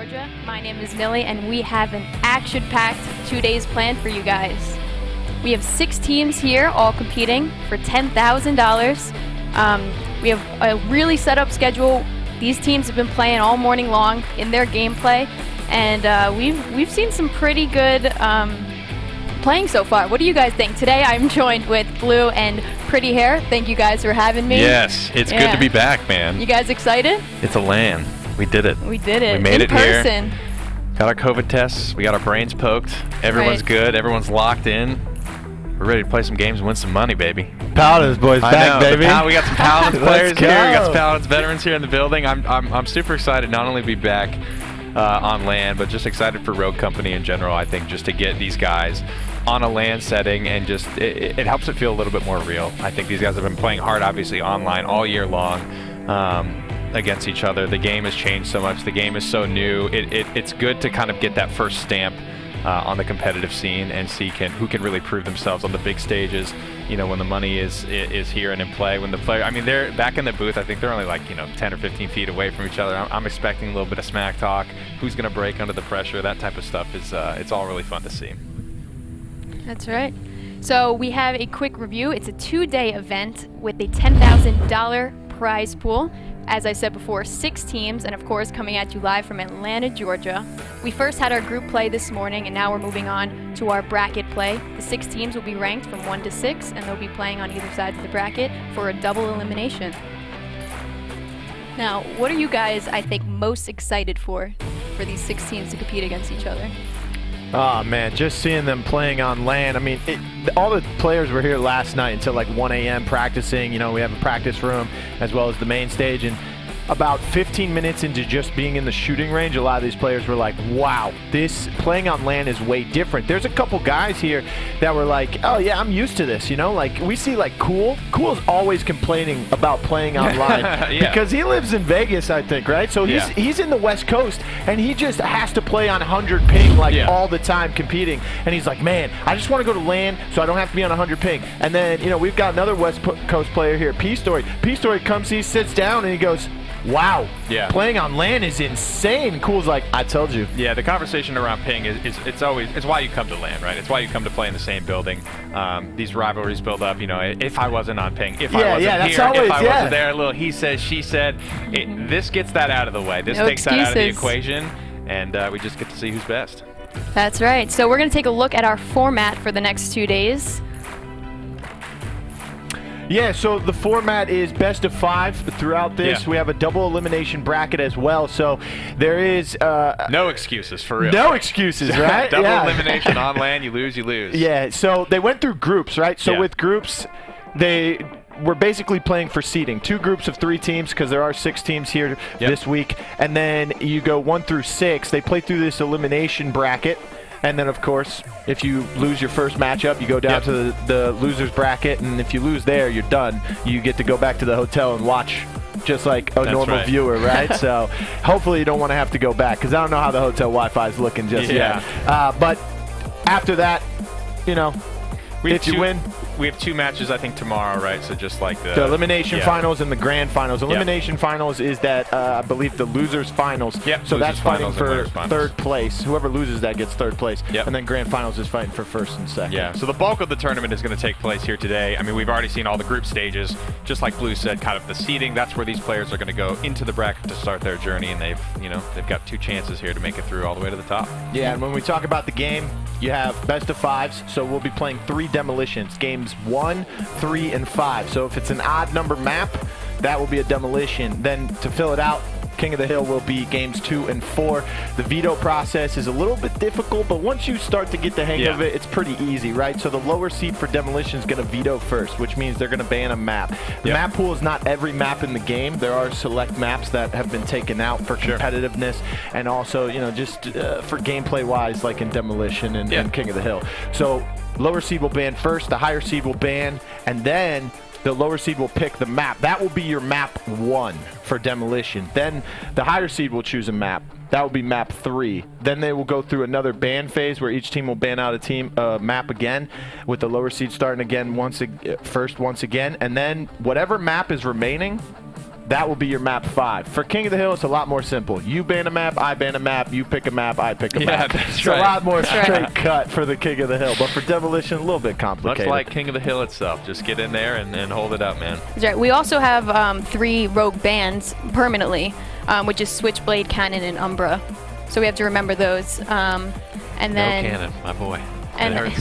Georgia. My name is Millie, and we have an action-packed 2 days planned for you guys. We have 6 teams here, all competing for $10,000. We have a really set-up schedule. These teams have been playing all morning long in their gameplay, and we've seen some pretty good playing so far. What do you guys think? Today I'm joined with Blue and Pretty Hair. Thank you guys for having me. Yes, it's good to be back, man. You guys excited? It's a LAN. We did it. We did it. We made it here. In person. Got our COVID tests. We got our brains poked. Everyone's good. Everyone's locked in. We're ready to play some games and win some money, baby. Paladins boys back, baby. We got some Paladins players here. We got some go. Paladins veterans here in the building. I'm super excited not only to be back on LAN, but just excited for Rogue Company in general. I think just to get these guys on a LAN setting and just it helps it feel a little bit more real. I think these guys have been playing hard, obviously online all year long. Against each other. The game has changed so much. The game is so new. It's good to kind of get that first stamp on the competitive scene and see who can really prove themselves on the big stages. You know, when the money is here and in play. When the player, I mean, they're back in the booth. I think they're only like 10 or 15 feet away from each other. I'm expecting a little bit of smack talk. Who's going to break under the pressure? That type of stuff is it's all really fun to see. That's right. So we have a quick review. It's a 2-day event with a $10,000 prize pool. As I said before, 6 teams, and of course coming at you live from Atlanta, Georgia. We first had our group play this morning, and now we're moving on to our bracket play. The 6 teams will be ranked from 1 to 6, and they'll be playing on either side of the bracket for a double elimination. Now, what are you guys, I think, most excited for these 6 teams to compete against each other? Oh man, just seeing them playing on LAN. I mean, all the players were here last night until like 1 a.m. practicing. You know, we have a practice room as well as the main stage, and about 15 minutes into just being in the shooting range, a lot of these players were like, wow, this playing on LAN is way different. There's a couple guys here that were like, oh yeah, I'm used to this, you know? Like, we see like Cool's always complaining about playing online because he lives in Vegas, I think, right? So he's in the West Coast, and he just has to play on 100 ping like all the time competing. And he's like, man, I just want to go to LAN so I don't have to be on 100 ping. And then, you know, we've got another West Coast player here, P-Story. P-Story comes, he sits down, and he goes, wow, playing on LAN is insane. Cool's like, I told you. Yeah, the conversation around ping it's why you come to LAN, right? It's why you come to play in the same building. These rivalries build up, you know, if I wasn't on ping, if I wasn't here, if I wasn't there, a little he said, she said. This gets that out of the way. This takes that out of the equation, and we just get to see who's best. That's right. So we're going to take a look at our format for the next 2 days. Yeah, so the format is best of 5 throughout this. We have a double elimination bracket as well, so there is no excuses, for real. No excuses, right? Double elimination on LAN, you lose, you lose. Yeah, so they went through groups, right? So with groups, they were basically playing for seeding. 2 groups of 3 teams, because there are 6 teams here this week, and then you go 1 through 6. They play through this elimination bracket. And then, of course, if you lose your first matchup, you go down to the loser's bracket, and if you lose there, you're done. You get to go back to the hotel and watch just like a normal viewer, right? So hopefully you don't want to have to go back, because I don't know how the hotel Wi-Fi is looking just yet. But after that, you know, if you win. We have 2 matches, I think, tomorrow, right? So just like the elimination finals and the grand finals. Elimination finals is that, I believe, the losers finals. So that's fighting for 3rd place. Whoever loses that gets 3rd place. And then grand finals is fighting for 1st and 2nd. Yeah, so the bulk of the tournament is going to take place here today. I mean, we've already seen all the group stages. Just like Blue said, kind of the seeding. That's where these players are going to go into the bracket to start their journey, and they've got 2 chances here to make it through all the way to the top. Yeah, and when we talk about the game, you have best of 5s, so we'll be playing 3 demolitions. Games 1, 3, and 5. So if it's an odd number map, that will be a demolition. Then to fill it out, King of the Hill will be games 2 and 4. The veto process is a little bit difficult, but once you start to get the hang of it, it's pretty easy, right? So the lower seed for demolition is going to veto first, which means they're going to ban a map. The map pool is not every map in the game. There are select maps that have been taken out for competitiveness and also, you know, just for gameplay-wise, like in demolition and King of the Hill. So lower seed will ban first, the higher seed will ban, and then the lower seed will pick the map. That will be your map 1 for demolition. Then the higher seed will choose a map. That will be map 3. Then they will go through another ban phase where each team will ban out a map again, with the lower seed starting again once again. And then whatever map is remaining, that will be your map 5. For King of the Hill, it's a lot more simple. You ban a map, I ban a map, you pick a map, I pick a map. That's it's right. a lot more straight cut for the King of the Hill. But for Demolition, a little bit complicated. Much like King of the Hill itself. Just get in there and hold it up, man. That's right. We also have 3 rogue bans permanently, which is Switchblade, Cannon, and Umbra. So we have to remember those. And then no Cannon, my boy. And it hurts.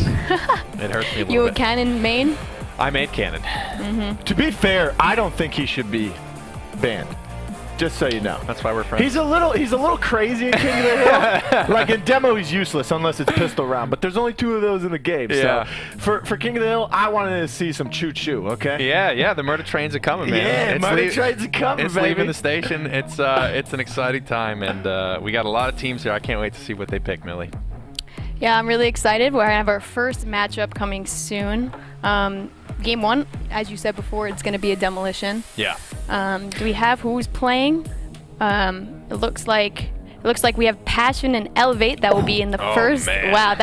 It hurts me a little you bit. a Cannon main? I made Cannon. To be fair, I don't think he should be banned. Just so you know. That's why we're friends. He's a little crazy in King of the Hill. Like in demo, he's useless unless it's pistol round. But there's only 2 of those in the game. Yeah. So for King of the Hill, I wanted to see some choo-choo. Okay. Yeah. The murder trains are coming, man. Yeah, murder trains are coming, It's baby. leaving the station. It's an exciting time, and we got a lot of teams here. I can't wait to see what they pick, Millie. Yeah, I'm really excited. We're going to have our first matchup coming soon. Game 1, as you said before, it's going to be a demolition. Yeah. Do we have who's playing? It looks like we have Passion and Elevate that will be in the first. Man. Wow,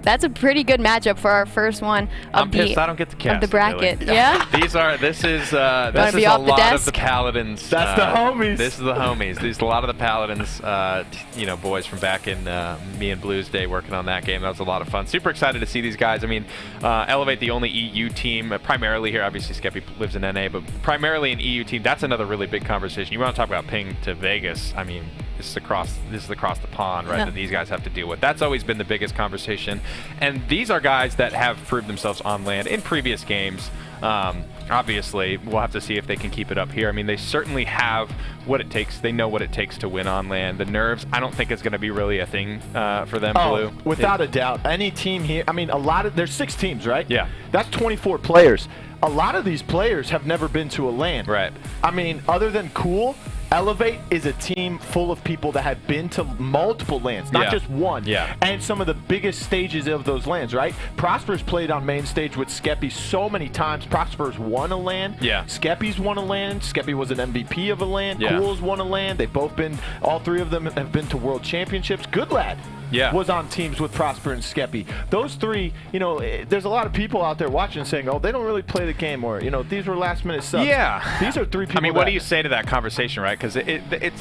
that's a pretty good matchup for our first one of I'm pissed I don't get to cast of the it, bracket. Millie. Yeah. This is a be off the lot of desk? the Paladins. That's the homies. This is the homies. These a lot of the Paladins, boys from back in me and Blues Day working on that game. That was a lot of fun. Super excited to see these guys. I mean, Elevate, the only EU team, primarily here. Obviously, Skeppy lives in NA, but primarily an EU team. That's another really big conversation. You want to talk about ping to Vegas? I mean, this is across the pond, right? Yeah. That these guys have to deal with. That's always been the biggest conversation. And these are guys that have proved themselves on land in previous games. Obviously, we'll have to see if they can keep it up here. I mean, they certainly have what it takes. They know what it takes to win on land. The nerves, I don't think is going to be really a thing for them, Blue. Without a doubt. Any team here, I mean, there's 6 teams, right? Yeah. That's 24 players. A lot of these players have never been to a LAN. Right. I mean, other than Cool, Elevate is a team full of people that have been to multiple LANs, not just one. Yeah. And some of the biggest stages of those LANs, right? Prosper's played on main stage with Skeppy so many times. Prosper's won a LAN. Yeah. Skeppy's won a LAN. Skeppy was an MVP of a LAN. Yeah. Cool's won a LAN. They've both been, all 3 of them have been to World Championships. Good Lad. Yeah. Was on teams with Prosper and Skeppy. Those 3, there's a lot of people out there watching saying, oh, they don't really play the game, or, these were last-minute subs. Yeah. These are 3 people. I mean, what do you say to that conversation, right? Because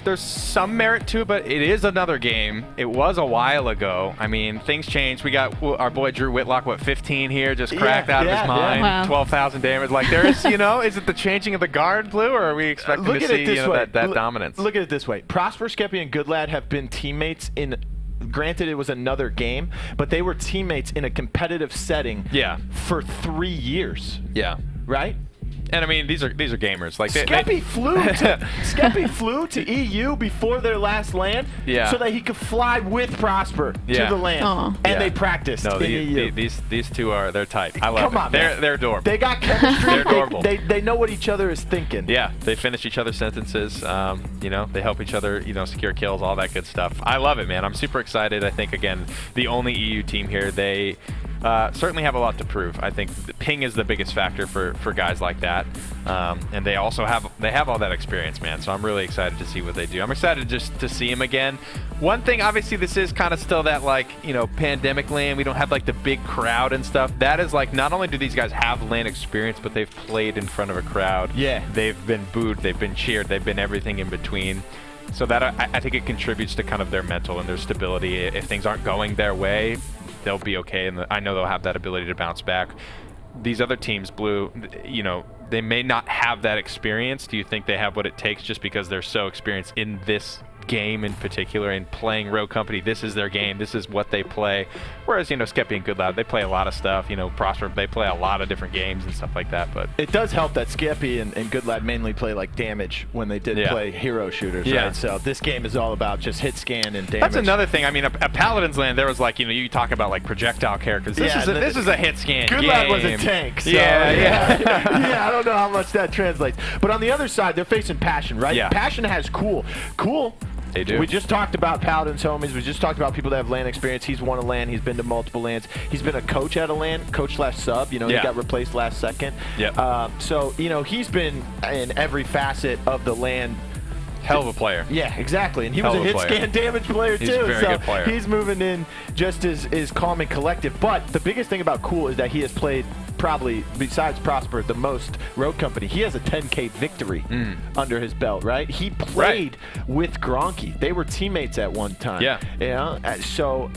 there's some merit to it, but it is another game. It was a while ago. I mean, things changed. We got our boy Drew Whitlock, 15 here, just cracked out of his mind. Wow. 12,000 damage. Like, there is, is it the changing of the guard, Blue, or are we expecting to see that dominance? Look at it this way. Prosper, Skeppy, and Goodlad have been teammates in. Granted, it was another game, but they were teammates in a competitive setting for 3 years. Yeah. Right? And I mean, these are gamers. Like Skeppy flew to EU before their last LAN, so that he could fly with Prosper to the LAN, and they practiced in EU. These 2 they're tight. I love Come it. on, man. They're adorable. They got chemistry. They're adorable. They know what each other is thinking. Yeah, they finish each other's sentences. They help each other, secure kills, all that good stuff. I love it, man. I'm super excited. I think, again, the only EU team here, they certainly have a lot to prove. I think the ping is the biggest factor for guys like that. And they also have all that experience, man. So I'm really excited to see what they do. I'm excited just to see him again. One thing, obviously, this is kind of still that, pandemic LAN. We don't have, the big crowd and stuff. That is, not only do these guys have LAN experience, but they've played in front of a crowd. Yeah. They've been booed. They've been cheered. They've been everything in between. So that, I think it contributes to kind of their mental and their stability. If things aren't going their way, they'll be okay, and I know they'll have that ability to bounce back. These other teams, Blue, they may not have that experience. Do you think they have what it takes just because they're so experienced in this game in particular, in playing Rogue Company? This is their game. This is what they play. Whereas, Skeppy and Goodlad, they play a lot of stuff. Prosper, they play a lot of different games and stuff like that. But it does help that Skeppy and Goodlad mainly play damage when they did play hero shooters, right? So this game is all about just hit scan and damage. That's another thing. I mean, a Paladin's LAN, there was you talk about projectile characters. This is a hit scan Goodlad game. was a tank. So, yeah. I don't know how much that translates. But on the other side, they're facing Passion, right? Yeah. Passion has Cool. They do. We just talked about Paladin's homies. We just talked about people that have LAN experience. He's won a LAN. He's been to multiple LANs. He's been a coach at a LAN, coach/sub. He got replaced last second. Yep. So, he's been in every facet of the LAN. Hell of a player. Yeah, exactly. And he was a hit scan damage player, too. He's a very good player. He's moving in just as calm and collective. But the biggest thing about Cool is that he has played probably, besides Prosper, the most Road Company. He has a 10K victory under his belt, right? He played with Gronky. They were teammates at one time. Yeah. You know? So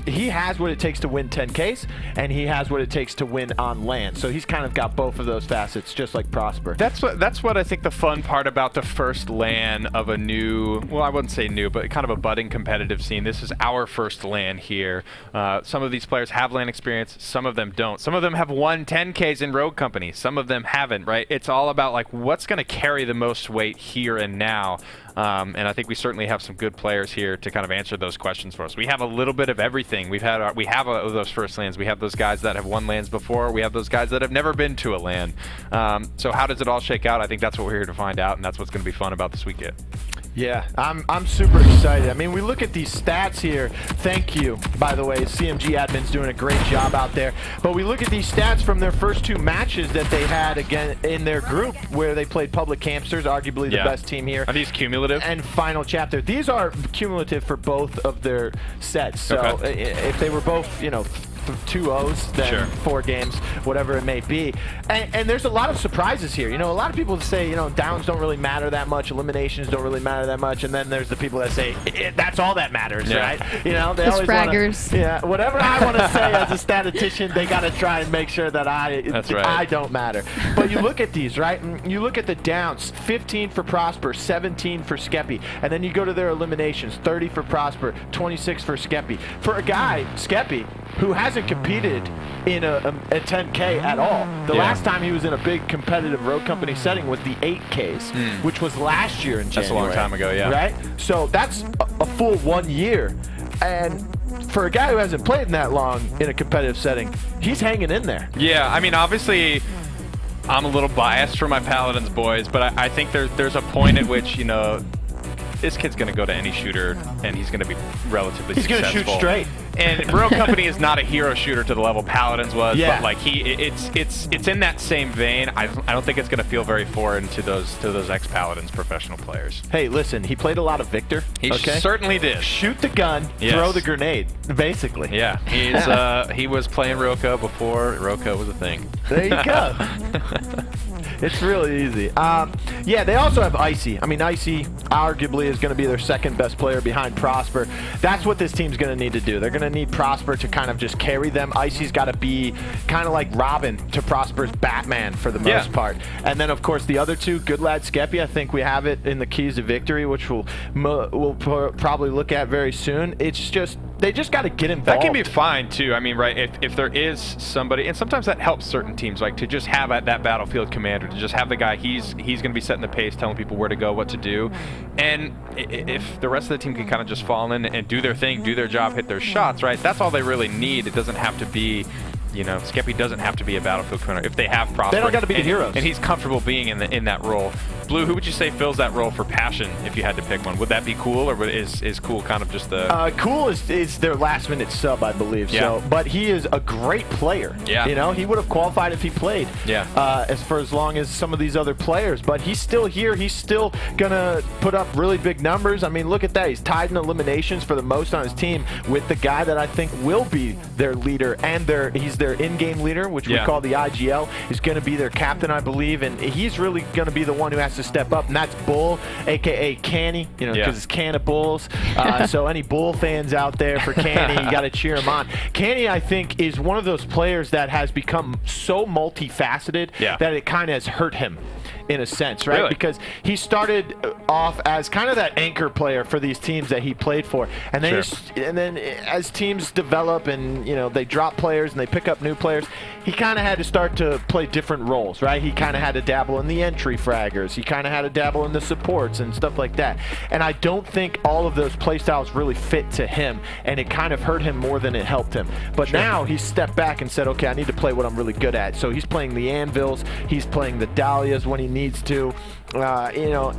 he has what it takes to win 10Ks, and he has what it takes to win on land. So he's kind of got both of those facets, just like Prosper. That's what I think the fun part about the first LAN of a new, well, I wouldn't say new, but kind of a budding competitive scene. This is our first LAN here. Some of these players have LAN experience, some of them don't. Some of them have won 10Ks in Rogue Company, some of them haven't, right? It's all about like what's going to carry the most weight here and now. And I think we certainly have some good players here to kind of answer those questions for us. We have a little bit of everything. We have those first LANs. We have those guys that have won LANs before. We have those guys that have never been to a LAN. So how does it all shake out? I think that's what we're here to find out, and that's what's going to be fun about this weekend. Yeah, I'm super excited. I mean, we look at these stats here. Thank you, by the way. CMG admin's doing a great job out there. But we look at these stats from their first 2 matches that they had again in their group where they played Public Campsters, arguably the best team here. Are these cumulative? And Final Chapter. These are cumulative for both of their sets. So if they were both, you know, 2-0s, then 4 games, whatever it may be. And there's a lot of surprises here. You know, a lot of people say, you know, downs don't really matter that much, eliminations don't really matter that much, and then there's the people that say, that's all that matters, right? You know, they always fraggers. Wanna, whatever I want to say as a statistician, they got to try and make sure that I don't matter. But you look at these, right? You look at the downs, 15 for Prosper, 17 for Skeppy, and then you go to their eliminations, 30 for Prosper, 26 for Skeppy. For a guy, Skeppy, who hasn't competed in a 10K at all. The last time he was in a big competitive Road Company setting was the 8Ks, which was last year in January. That's a long time ago, yeah. Right? So that's a full 1 year. And for a guy who hasn't played in that long in a competitive setting, he's hanging in there. Yeah, I mean, obviously, I'm a little biased for my Paladins boys, but I think there's a point at which, you know, this kid's going to go to any shooter, and he's going to be relatively successful. He's going to shoot straight. And Rogue Company is not a hero shooter to the level Paladins was, but like it's in that same vein. I don't think it's going to feel very foreign to those ex-Paladins professional players. Hey, listen, he played a lot of Victor. He certainly did. Shoot the gun, throw the grenade, basically. Yeah, he was playing Roka before Roka was a thing. There you go. It's really easy. Yeah, they also have Icy. I mean, Icy arguably is going to be their second best player behind Prosper. That's what this team's going to need to do. They're going to need Prosper to kind of just carry them. Icy's got to be kind of like Robin to Prosper's Batman for the most part. And then, of course, the other two, Good Lad Skeppy, I think we have it in the keys to victory, which we'll probably look at very soon. It's just, they just got to get involved. That can be fine, too. I mean, right, if there is somebody, and sometimes that helps certain teams, like to just have that battlefield commander, to just have the guy, he's going to be setting the pace, telling people where to go, what to do. And if the rest of the team can kind of just fall in and do their thing, do their job, hit their shots, right, that's all they really need. It doesn't have to be, you know, Skeppy doesn't have to be a battlefield commander. If they have Prosper, they don't got to be the heroes. And he's comfortable being in that role. Blue, who would you say fills that role for Passion if you had to pick one? Would that be Cool, or is Cool kind of just the... Cool is their last-minute sub, I believe. Yeah. So, but he is a great player. Yeah. You know, he would have qualified if he played. Yeah. As long as some of these other players. But he's still here. He's still going to put up really big numbers. I mean, look at that. He's tied in eliminations for the most on his team with the guy that I think will be their leader, and he's their in-game leader, which we call the IGL. He's going to be their captain, I believe, and he's really going to be the one who has to step up, and that's Bull, a.k.a. Canny, you know, because it's Can of Bulls. So any Bull fans out there for Canny, you got to cheer him on. Canny, I think, is one of those players that has become so multifaceted that it kind of has hurt him in a sense, right? Really? Because he started off as kind of that anchor player for these teams that he played for, and then as teams develop and, you know, they drop players and they pick up new players, he kind of had to start to play different roles, right? He kind of had to dabble in the entry fraggers. He kind of had to dabble in the supports and stuff like that. And I don't think all of those play styles really fit to him, and it kind of hurt him more than it helped him. But now he's stepped back and said, okay, I need to play what I'm really good at. So he's playing the Anvils. He's playing the Dahlias when he needs to. You know,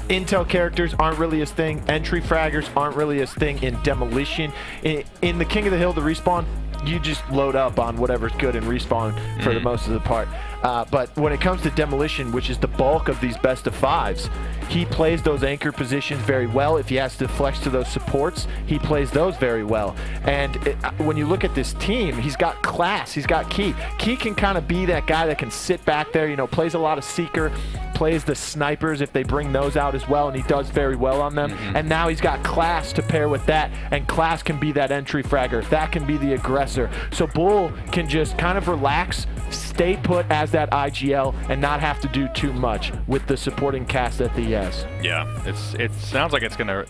intel characters aren't really his thing. Entry fraggers aren't really his thing in Demolition. In the King of the Hill, the respawn, you just load up on whatever's good and respawn for the most of the part. But when it comes to demolition, which is the bulk of these best of fives, he plays those anchor positions very well. If he has to flex to those supports, he plays those very well. And when you look at this team, he's got class. He's got Key. Key can kind of be that guy that can sit back there, plays a lot of seeker, plays the snipers if they bring those out as well, and he does very well on them. And now he's got class to pair with that, and class can be that entry fragger. That can be the aggressor. So Bull can just kind of relax, stay put as that IGL, and not have to do too much with the supporting cast that he has. Yeah, it sounds like it's going to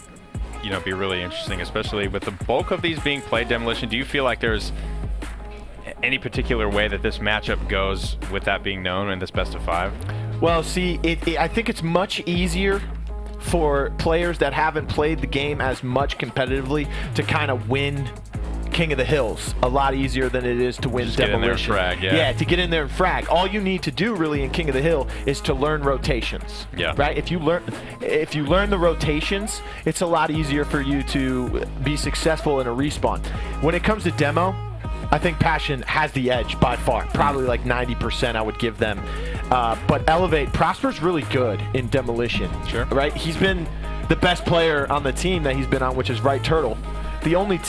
be really interesting, especially with the bulk of these being played demolition. Do you feel like there's any particular way that this matchup goes with that being known in this best of 5? Well, see, I think it's much easier for players that haven't played the game as much competitively to kind of win King of the Hills a lot easier than it is to win Just demolition. Get in there and frag, yeah, to get in there and frag. All you need to do really in King of the Hill is to learn rotations. Yeah. Right? If you learn the rotations, it's a lot easier for you to be successful in a respawn. When it comes to demo, I think Passion has the edge by far. Probably like 90% I would give them. But Elevate, Prosper's really good in demolition. Sure. Right? He's been the best player on the team that he's been on, which is Right Turtle. The only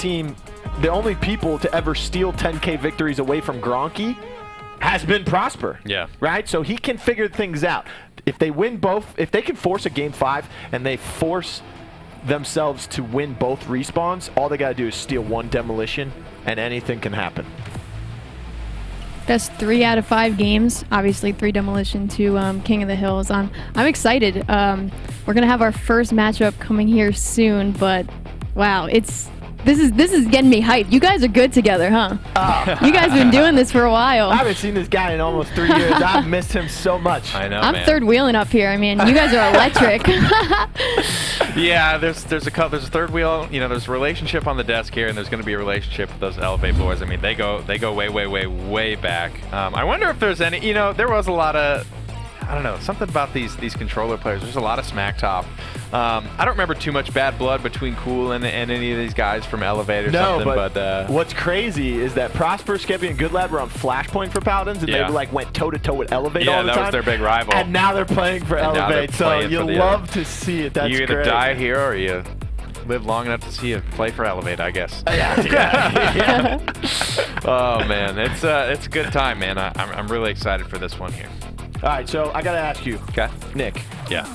people to ever steal 10K victories away from Gronky has been Prosper. Yeah. Right? So he can figure things out. If they win both, if they can force a game 5 and they force themselves to win both respawns, all they got to do is steal one demolition and anything can happen. That's 3 out of 5 games. Obviously, 3 demolition, 2 King of the Hills. I'm excited. We're gonna have our first matchup coming here soon, but wow, this is getting me hyped. You guys are good together, huh? You guys have been doing this for a while. I haven't seen this guy in almost 3 years. I've missed him so much. I know, I'm man. third wheeling up here. I mean, you guys are electric. Yeah, there's a third wheel. There's a relationship on the desk here, and there's going to be a relationship with those Elevate boys. I mean, they go way back. I wonder if there's any. There was a lot of, I don't know, something about these controller players. There's a lot of smack talk. I don't remember too much bad blood between Cool and any of these guys from Elevate or something. But what's crazy is that Prosper, Skeppy, and Goodlad were on Flashpoint for Paladins, and they went toe-to-toe with Elevate all the time. Yeah, that was their big rival. And now they're playing for Elevate, so you love to see it. That's you either great. die here or you live long enough to see you play for Elevate, I guess. Yeah. Oh, man. It's a good time, man. I'm really excited for this one here. All right, so I got to ask you, Nick. Yeah.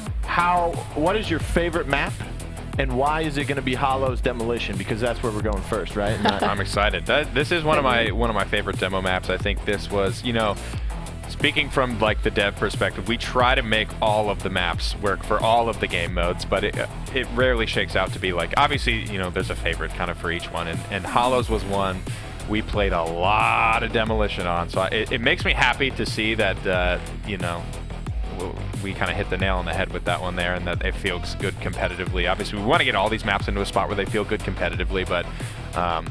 What is your favorite map, and why is it going to be Hollow's Demolition? Because that's where we're going first, right? I'm excited. This is one of my favorite demo maps. I think this was, speaking from like the dev perspective, we try to make all of the maps work for all of the game modes, but it rarely shakes out to be like, obviously, there's a favorite kind of for each one, and Hollow's was one we played a lot of demolition on, so it makes me happy to see that we kind of hit the nail on the head with that one there, and that it feels good competitively. Obviously, we want to get all these maps into a spot where they feel good competitively, but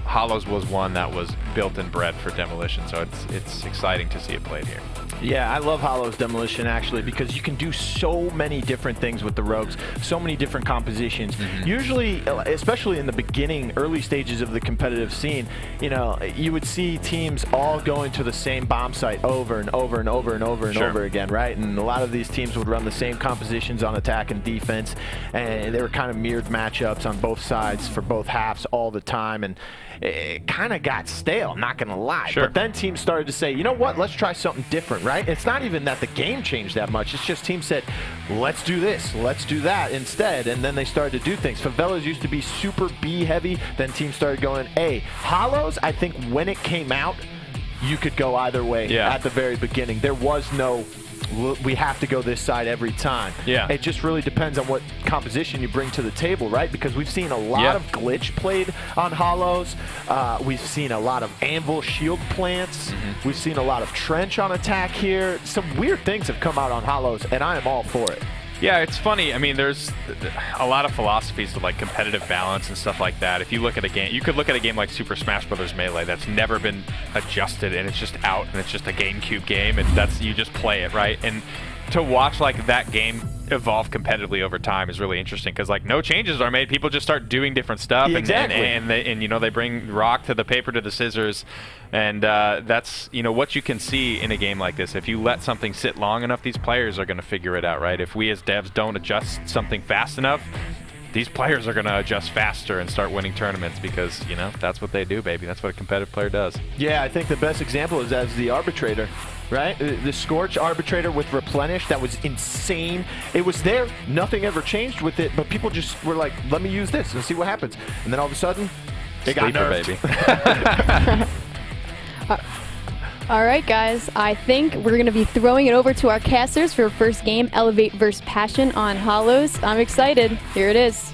Hollows was one that was built and bred for demolition, so it's exciting to see it played here. Yeah, I love Hollow's Demolition, actually, because you can do so many different things with the rogues, so many different compositions. Usually, especially in the beginning, early stages of the competitive scene, you would see teams all going to the same bomb site over and over and over and over and over again, right? And a lot of these teams would run the same compositions on attack and defense, and they were kind of mirrored matchups on both sides for both halves all the time, and it kind of got stale, not going to lie. But then teams started to say, you know what, let's try something different, right? It's not even that the game changed that much. It's just teams said, let's do this, let's do that instead. And then they started to do things. Favelas used to be super B heavy. Then teams started going A. Hollows, I think when it came out, you could go either way at the very beginning. There was no, we have to go this side every time. It just really depends on what composition you bring to the table, right? Because we've seen a lot of glitch played on Hollows. We've seen a lot of anvil shield plants. We've seen a lot of trench on attack here. Some weird things have come out on Hollows, and I am all for it. Yeah, it's funny. I mean, there's a lot of philosophies to like competitive balance and stuff like that. If you look at a game, you could look at a game like Super Smash Bros. Melee that's never been adjusted, and it's just out, and it's just a GameCube game, and you just play it, right? And to watch like that game evolve competitively over time is really interesting because like no changes are made. People just start doing different stuff, and you know, they bring rock to the paper to the scissors, and that's, you know, what you can see in a game like this. If you let something sit long enough, these players are going to figure it out, right? If we as devs don't adjust something fast enough, these players are going to adjust faster and start winning tournaments because, you know, that's what they do, baby. That's what a competitive player does. Yeah, I think the best example is as the arbitrator, right? The Scorch arbitrator with Replenish, that was insane. It was there. Nothing ever changed with it, but people just were like, let me use this and see what happens. And then all of a sudden, they got nerfed. Baby. All right, guys. I think we're going to be throwing it over to our casters for our first game, Elevate vs. Passion on Hollows. I'm excited. Here it is.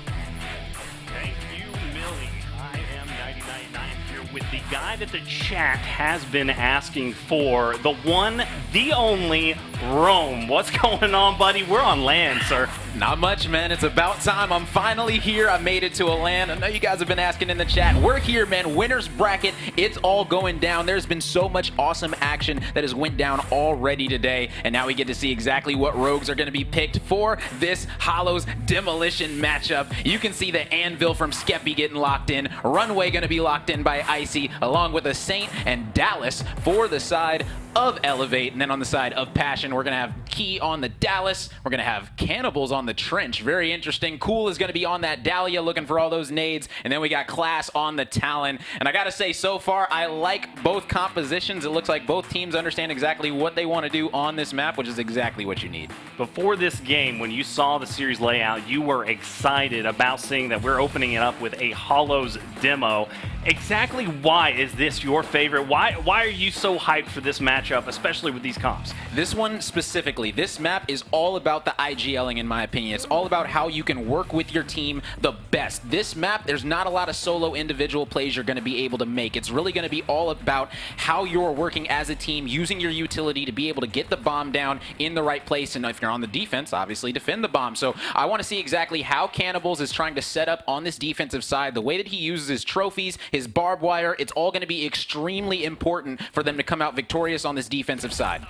Thank you, Millie. I am 99 here with the guy that the chat has been asking for, the one, the only, Rome. What's going on, buddy? We're on land, sir. Not much, man. It's about time. I'm finally here. I made it to a LAN. I know you guys have been asking in the chat. We're here, man. Winner's bracket. It's all going down. There's been so much awesome action that has went down already today, and now we get to see exactly what rogues are going to be picked for this Hollows Demolition matchup. You can see the Anvil from Skeppy getting locked in. Runway going to be locked in by Icy, along with a Saint and Dallas for the side of Elevate. And then on the side of Passion, we're going to have Key on the Dallas. We're going to have Cannibals on the Trench. Very interesting. Cool is going to be on that Dahlia looking for all those nades. And then we got Class on the Talon. And I got to say, so far, I like both compositions. It looks like both teams understand exactly what they want to do on this map, which is exactly what you need. Before this game, when you saw the series layout, you were excited about seeing that we're opening it up with a Hollows demo. Exactly why is this your favorite? Why are you so hyped for this matchup, especially with these comps? This one specifically, this map is all about the IGLing, in my opinion. It's all about how you can work with your team the best. This map, there's not a lot of solo individual plays you're going to be able to make. It's really going to be all about how you're working as a team, using your utility to be able to get the bomb down in the right place. And if you're on the defense, obviously defend the bomb. So I want to see exactly how Cannibals is trying to set up on this defensive side, the way that he uses his trophies, his barbed wire. It's all going to be extremely important for them to come out victorious on this defensive side.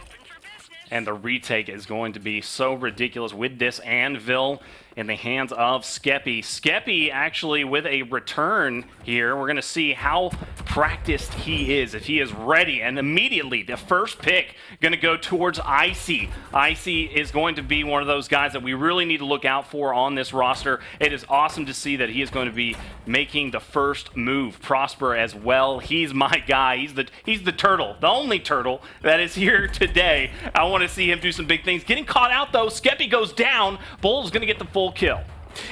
And the retake is going to be so ridiculous with this Anvil in the hands of Skeppy. Skeppy actually with a return here. We're going to see how practiced he is, if he is ready. And immediately the first pick going to go towards Icy. Icy is going to be one of those guys that we really need to look out for on this roster. It is awesome to see that he is going to be making the first move. Prosper as well. He's my guy. He's the turtle, the only turtle that is here today. I want to see him do some big things. Getting caught out though. Skeppy goes down. Bull's going to get the full kill.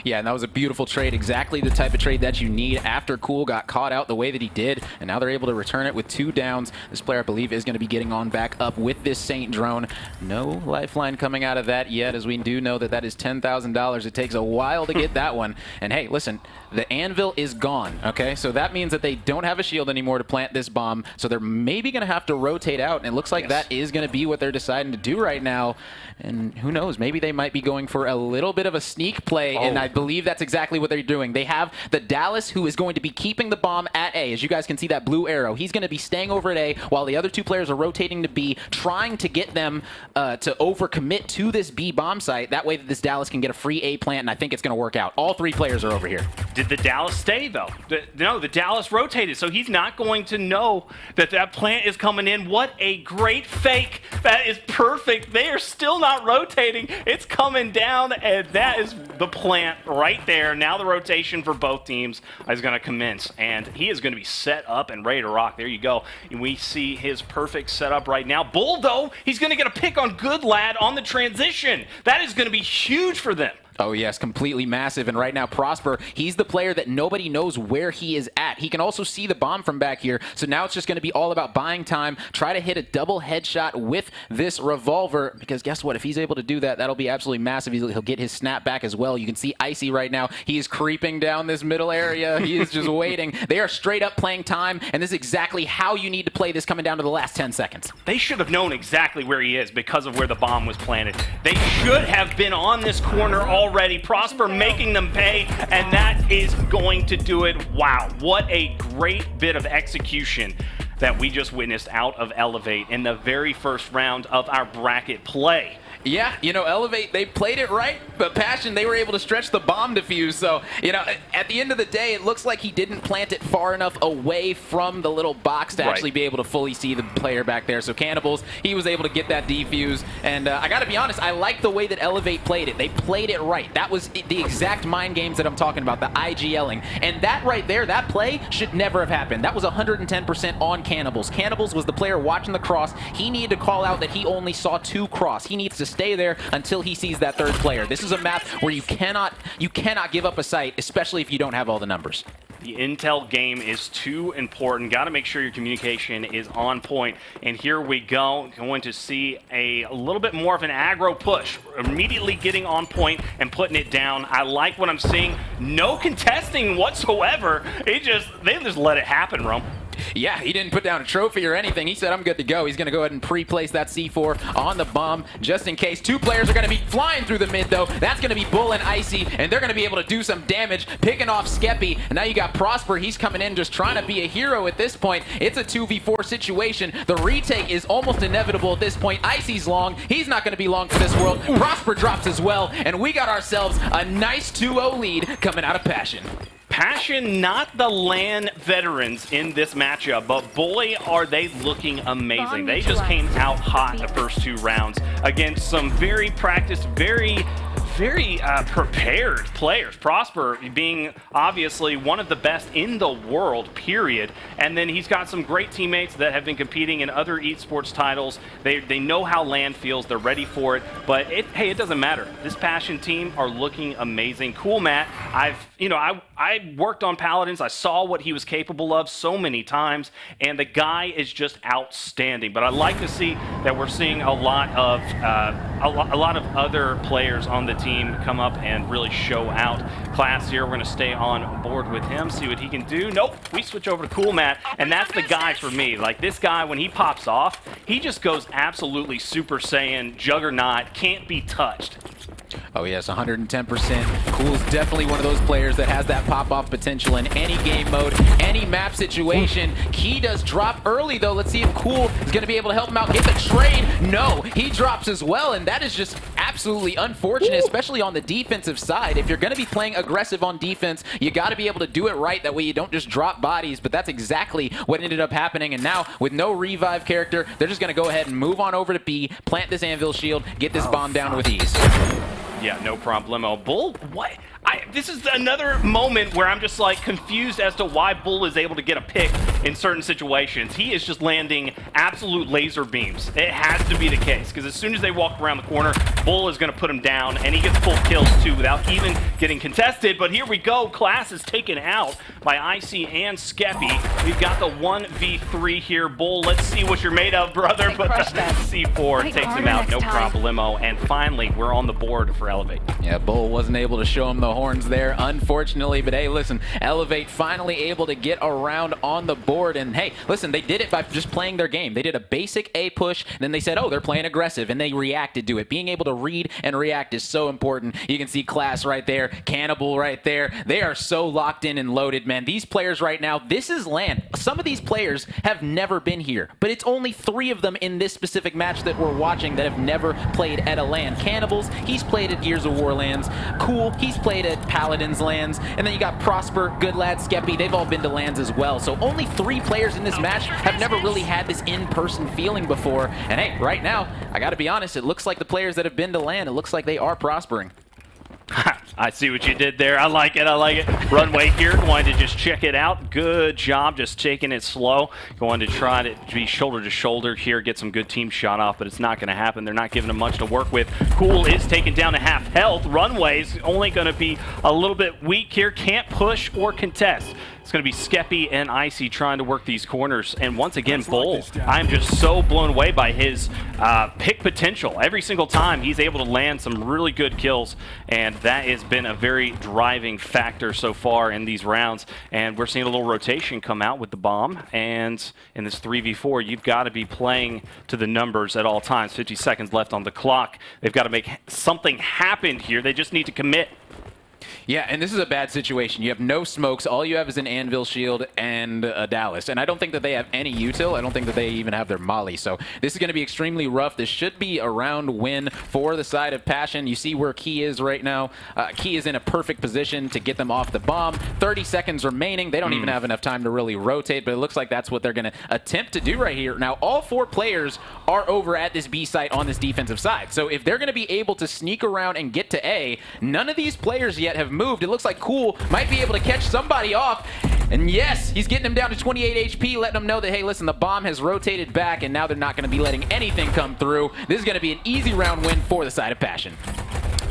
Yeah, and that was a beautiful trade. Exactly the type of trade that you need after Cool got caught out the way that he did, and now they're able to return it with 2 downs. This player, I believe, is going to be getting on back up with this Saint drone. No lifeline coming out of that yet, as we do know that that is $10,000. It takes a while to get that one. And hey, listen, the Anvil is gone, okay? So that means that they don't have a shield anymore to plant this bomb, so they're maybe going to have to rotate out, and it looks like that is going to be what they're deciding to do right now. And who knows, maybe they might be going for a little bit of a sneak play, and I believe that's exactly what they're doing. They have the Dallas, who is going to be keeping the bomb at A. As you guys can see, that blue arrow. He's going to be staying over at A, while the other 2 players are rotating to B, trying to get them to overcommit to this B bomb site. That way that this Dallas can get a free A plant, and I think it's going to work out. All 3 players are over here. Did the Dallas stay, though? No, the Dallas rotated, so he's not going to know that that plant is coming in. What a great fake. That is perfect. They are still not rotating. It's coming down, and that is the plant right there. Now the rotation for both teams is going to commence, and he is going to be set up and ready to rock. There you go. And we see his perfect setup right now. Bull, though, he's going to get a pick on Good Lad on the transition. That is going to be huge for them. Oh, yes, completely massive. And right now, Prosper, he's the player that nobody knows where he is at. He can also see the bomb from back here. So now it's just going to be all about buying time, try to hit a double headshot with this revolver. Because guess what? If he's able to do that, that'll be absolutely massive. He'll get his snap back as well. You can see Icy right now. He is creeping down this middle area. He is just waiting. They are straight up playing time. And this is exactly how you need to play this coming down to the last 10 seconds. They should have known exactly where he is because of where the bomb was planted. They should have been on this corner already. Prosper making them pay, and that is going to do it. Wow, what a great bit of execution that we just witnessed out of Elevate in the very first round of our bracket play. Yeah, Elevate, they played it right, but Passion, they were able to stretch the bomb defuse. So, at the end of the day, it looks like he didn't plant it far enough away from the little box to actually be able to fully see the player back there. So Cannibals, he was able to get that defuse. And I got to be honest, I like the way that Elevate played it. They played it right. That was the exact mind games that I'm talking about, the IGLing. And that right there, that play should never have happened. That was 110% on Cannibals. Cannibals was the player watching the cross. He needed to call out that he only saw 2 cross. He needs to stay there until he sees that 3rd player. This is a map where you cannot give up a sight, especially if you don't have all the numbers. The intel game is too important. Got to make sure your communication is on point. And here we go. Going to see a little bit more of an aggro push. Immediately getting on point and putting it down. I like what I'm seeing. No contesting whatsoever. They just let it happen, Rome. Yeah, he didn't put down a trophy or anything. He said, I'm good to go. He's going to go ahead and pre-place that C4 on the bomb just in case. 2 players are going to be flying through the mid, though. That's going to be Bull and Icy, and they're going to be able to do some damage, picking off Skeppy. And now you got Prosper. He's coming in just trying to be a hero at this point. It's a 2v4 situation. The retake is almost inevitable at this point. Icy's long. He's not going to be long for this world. Prosper drops as well, and we got ourselves a nice 2-0 lead coming out of Passion. Passion, not the LAN veterans in this matchup, but boy, are they looking amazing. They just came out hot the first 2 rounds against some very practiced, very prepared players. Prosper being obviously one of the best in the world, period. And then he's got some great teammates that have been competing in other esports titles. They know how LAN feels. They're ready for it. But hey, it doesn't matter. This Passion team are looking amazing. Cool, Matt. I worked on Paladins. I saw what he was capable of so many times, and the guy is just outstanding. But I like to see that we're seeing a lot of other players on the team come up and really show out class here. We're going to stay on board with him, see what he can do. Nope, we switch over to Cool Matt, and that's the guy for me. Like, this guy, when he pops off, he just goes absolutely Super Saiyan, Juggernaut, can't be touched. Oh yes, 110%. Cool's definitely one of those players that has that pop-off potential in any game mode, any map situation. Key does drop early though. Let's see if Cool is going to be able to help him out. Get the trade. No, he drops as well, and that is just absolutely unfortunate, especially on the defensive side. If you're going to be playing aggressive on defense, you got to be able to do it right. That way you don't just drop bodies, but that's exactly what ended up happening. And now, with no revive character, they're just going to go ahead and move on over to B, plant this anvil shield, get this bomb down with ease. Yeah, no problemo. Bull, what? This is another moment where I'm just like confused as to why Bull is able to get a pick in certain situations. He is just landing absolute laser beams. It has to be the case, because as soon as they walk around the corner, Bull is going to put him down, and he gets full kills too without even getting contested. But here we go. Class is taken out by Icy and Skeppy. We've got the 1v3 here. Bull, let's see what you're made of, brother. But the C4 takes him out, no problemo. And finally, we're on the board for Elevate. Yeah, Bull wasn't able to show him the horns there, unfortunately. But hey, listen, Elevate finally able to get around on the board. And hey, listen, they did it by just playing their game. They did a basic A push, and then they said, oh, they're playing aggressive, and they reacted to it. Being able to read and react is so important. You can see Class right there, Cannibal right there. They are so locked in and loaded, man. These players right now, this is LAN. Some of these players have never been here, but it's only 3 of them in this specific match that we're watching that have never played at a LAN. Cannibals, he's played at Gears of War lands. Cool, he's played at Paladins lands. And then you got Prosper, Good Lad, Skeppy. They've all been to lands as well. So only 3 players in this match have never really had this in-person feeling before. And hey, right now, I gotta be honest, it looks like the players that have been to LAN, it looks like they are prospering. I see what you did there. I like it. I like it. Runway here, going to just check it out. Good job, just taking it slow. Going to try to be shoulder to shoulder here, get some good team shot off, but it's not going to happen. They're not giving him much to work with. Cool is taken down to half health. Runway's only going to be a little bit weak here. Can't push or contest. It's going to be Skeppy and Icy trying to work these corners. And once again, Bull, I'm just so blown away by his pick potential. Every single time he's able to land some really good kills, and that has been a very driving factor so far in these rounds. And we're seeing a little rotation come out with the bomb. And in this 3v4, you've got to be playing to the numbers at all times. 50 seconds left on the clock. They've got to make something happen here. They just need to commit. Yeah, and this is a bad situation. You have no smokes. All you have is an Anvil shield and a Dallas. And I don't think that they have any util. I don't think that they even have their molly. So this is going to be extremely rough. This should be a round win for the side of Passion. You see where Key is right now. Key is in a perfect position to get them off the bomb. 30 seconds remaining. They don't even have enough time to really rotate, but it looks like that's what they're going to attempt to do right here. Now, all 4 players are over at this B site on this defensive side. So if they're going to be able to sneak around and get to A, none of these players yet have moved. It looks like Cool might be able to catch somebody off. And yes, he's getting him down to 28 HP, letting them know that, hey, listen, the bomb has rotated back, and now they're not going to be letting anything come through. This is going to be an easy round win for the side of Passion.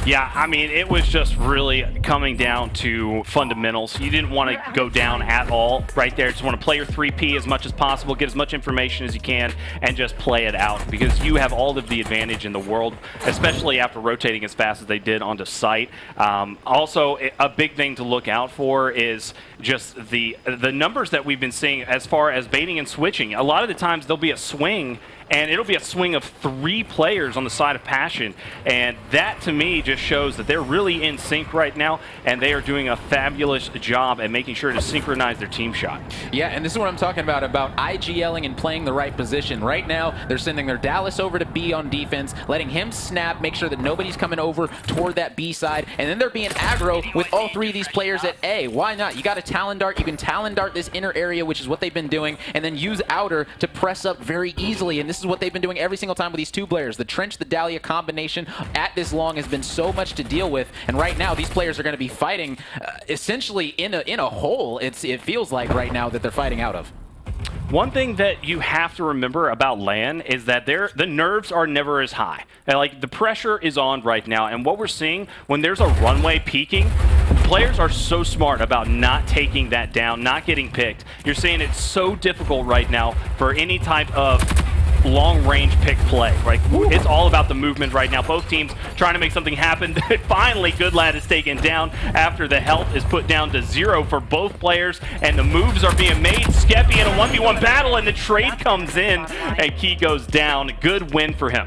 Yeah, I mean, it was just really coming down to fundamentals. You didn't want to go down at all right there. Just want to play your 3P as much as possible, get as much information as you can, and just play it out because you have all of the advantage in the world, especially after rotating as fast as they did onto site. Also, a big thing to look out for is just the numbers that we've been seeing as far as baiting and switching. A lot of the times there'll be a swing, and it'll be a swing of 3 players on the side of Passion. And that, to me, just shows that they're really in sync right now, and they are doing a fabulous job at making sure to synchronize their team shot. Yeah, and this is what I'm talking about IGLing and playing the right position. Right now, they're sending their Dallas over to B on defense, letting him snap, make sure that nobody's coming over toward that B side, and then they're being aggro with all 3 of these players at A. Why not? You got a Talon Dart. You can Talon Dart this inner area, which is what they've been doing, and then use outer to press up very easily, and this is what they've been doing every single time with these 2 players. The Trench, the Dahlia combination at this long has been so much to deal with, and right now these players are going to be fighting essentially in a hole. It feels like right now that they're fighting out of. One thing that you have to remember about LAN is that the nerves are never as high. And like the pressure is on right now, and what we're seeing when there's a runway peaking, players are so smart about not taking that down, not getting picked. You're seeing it's so difficult right now for any type of long-range pick play. Right? It's all about the movement right now. Both teams trying to make something happen. Finally, Good Lad is taken down after the health is put down to 0 for both players, and the moves are being made. Skeppy in a 1v1 battle, and the trade comes in, and Key goes down. Good win for him.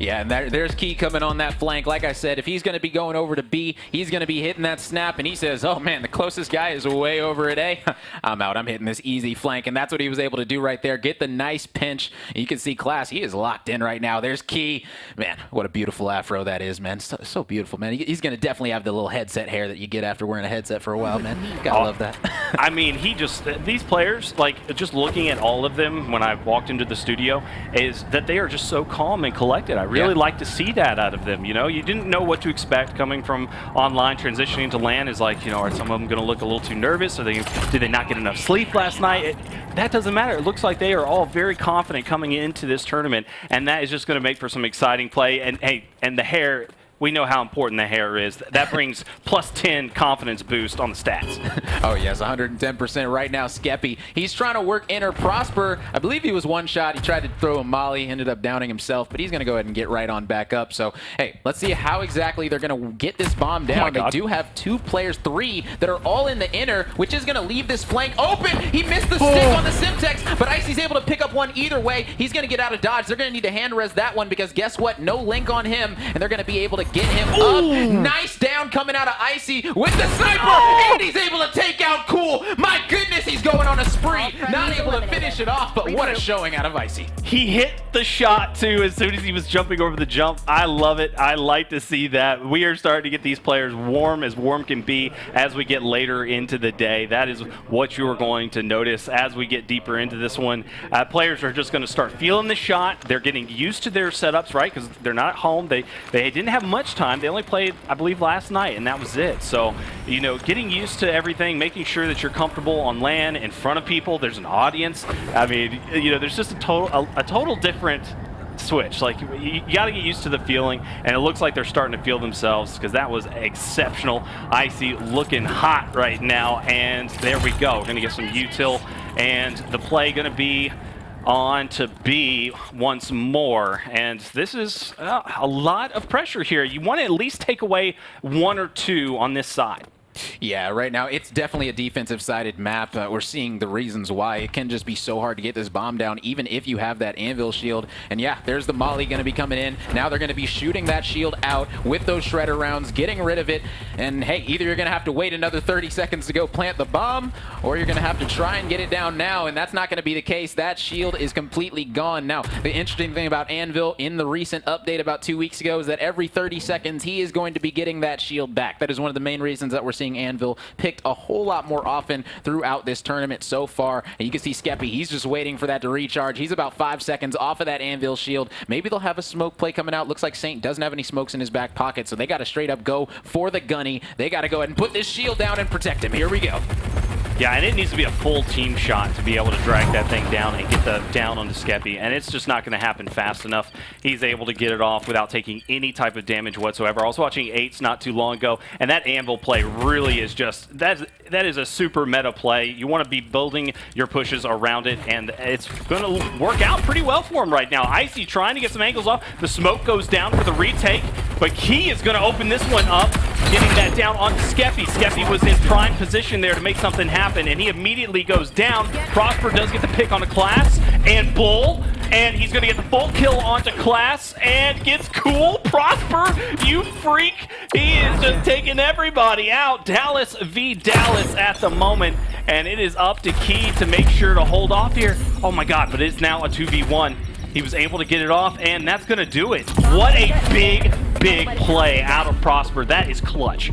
Yeah, and there's Key coming on that flank. Like I said, if he's going to be going over to B, he's going to be hitting that snap, and he says, oh man, the closest guy is way over at A. I'm out. I'm hitting this easy flank, and that's what he was able to do right there. Get the nice pinch. You can see Class, he is locked in right now. There's Key. Man, what a beautiful afro that is, man. So beautiful, man. He's going to definitely have the little headset hair that you get after wearing a headset for a while, man. Gotta love that. I mean, these players, like, just looking at all of them when I walked into the studio, is that they are just so calm and collected. I really like to see that out of them. You know, you didn't know what to expect coming from online. Transitioning to LAN is like, you know, are some of them going to look a little too nervous? Did they not get enough sleep last night? That doesn't matter. It looks like they are all very confident coming into this tournament, and that is just going to make for some exciting play. And hey, and the hair. We know how important the hair is. That brings plus 10 confidence boost on the stats. Oh, yes, 110% right now. Skeppy, he's trying to work inner Prosper. I believe he was one shot. He tried to throw a molly, ended up downing himself, but he's going to go ahead and get right on back up. So, hey, let's see how exactly they're going to get this bomb down. They do have 2 players, 3, that are all in the inner, which is going to leave this flank open. He missed the stick on the Simtex, but Icy's able to pick up one either way. He's going to get out of dodge. They're going to need to hand-res that one because guess what? No link on him, and they're going to be able to get him up. Nice down coming out of Icy with the sniper, and he's able to take out Cool. My goodness, he's going on a spree. Not able to finish it off, but what a showing out of Icy. He hit the shot, too, as soon as he was jumping over the jump. I love it. I like to see that. We are starting to get these players warm as warm can be as we get later into the day. That is what you are going to notice as we get deeper into this one. Players are just going to start feeling the shot. They're getting used to their setups, right, because they're not at home. They didn't have much time. They only played, I believe, last night, and that was it. So, you know, getting used to everything, making sure that you're comfortable on LAN in front of people. There's an audience. I mean, you know, there's just a total different switch. Like, you got to get used to the feeling, and it looks like they're starting to feel themselves because that was exceptional. Icy looking hot right now, and there we go. We're going to get some util, and the play going to be on to B once more, and this is a lot of pressure here. You want to at least take away 1 or 2 on this side. Yeah, right now it's definitely a defensive-sided map. We're seeing the reasons why. It can just be so hard to get this bomb down, even if you have that anvil shield. And yeah, there's the molly going to be coming in. Now they're going to be shooting that shield out with those shredder rounds, getting rid of it. And hey, either you're going to have to wait another 30 seconds to go plant the bomb, or you're going to have to try and get it down now, and that's not going to be the case. That shield is completely gone. Now, the interesting thing about Anvil in the recent update about 2 weeks ago is that every 30 seconds he is going to be getting that shield back. That is one of the main reasons that we're seeing Anvil picked a whole lot more often throughout this tournament so far. And you can see Skeppy, he's just waiting for that to recharge. He's about 5 seconds off of that Anvil shield. Maybe they'll have a smoke play coming out. Looks like Saint doesn't have any smokes in his back pocket, so they got to straight up go for the gunny. They got to go ahead and put this shield down and protect him. Here we go. Yeah, and it needs to be a full team shot to be able to drag that thing down and get the down onto Skeppy, and it's just not going to happen fast enough. He's able to get it off without taking any type of damage whatsoever. I was watching 8s not too long ago, and that Anvil play really is just, that is a super meta play. You want to be building your pushes around it, and it's going to work out pretty well for him right now. Icy trying to get some angles off. The smoke goes down for the retake, but Key is going to open this one up, getting that down onto Skeppy. Skeppy was in prime position there to make something happen, and he immediately goes down. Prosper does get the pick onto Class and Bull, and he's going to get the full kill onto Class and gets cool. Prosper, you freak. He is just taking everybody out. Dallas v. Dallas at the moment, and it is up to Key to make sure to hold off here. Oh my god, but it's now a 2v1. He was able to get it off, and that's going to do it. What a big, big play out of Prosper. That is clutch.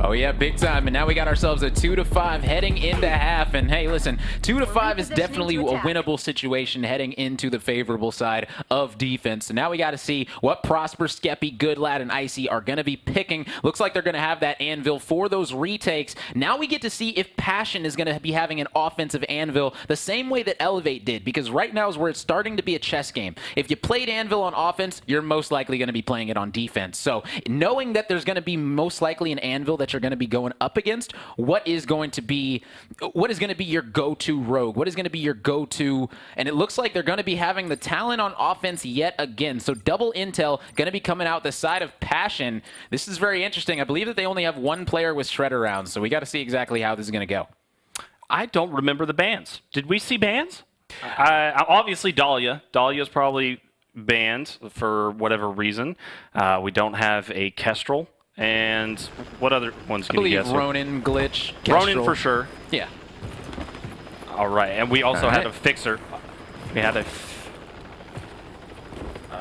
Oh yeah, big time. And now we got ourselves a 2-5 heading into half. And hey, listen, 2-5 is definitely a winnable situation heading into the favorable side of defense. So now we got to see what Prosper, Skeppy, Goodlad, and Icy are going to be picking. Looks like they're going to have that anvil for those retakes. Now we get to see if Passion is going to be having an offensive anvil the same way that Elevate did, because right now is where it's starting to be a chess game. If you played anvil on offense, you're most likely going to be playing it on defense. So knowing that there's going to be most likely an anvil that you're going to be going up against, what is going to be your go-to rogue? What is going to be your go-to? And it looks like they're going to be having the talent on offense yet again. So double intel going to be coming out the side of Passion. This is very interesting. I believe that they only have one player with shredder rounds, so we got to see exactly how this is going to go. I don't remember the bans. Did we see bans? Obviously Dahlia. Dahlia's probably banned for whatever reason. We don't have a Kestrel. And what other ones can you guess? I believe Ronin, Glitch, Kestrel. Ronin for sure. Yeah. All right, and we also had a Fixer. We had a...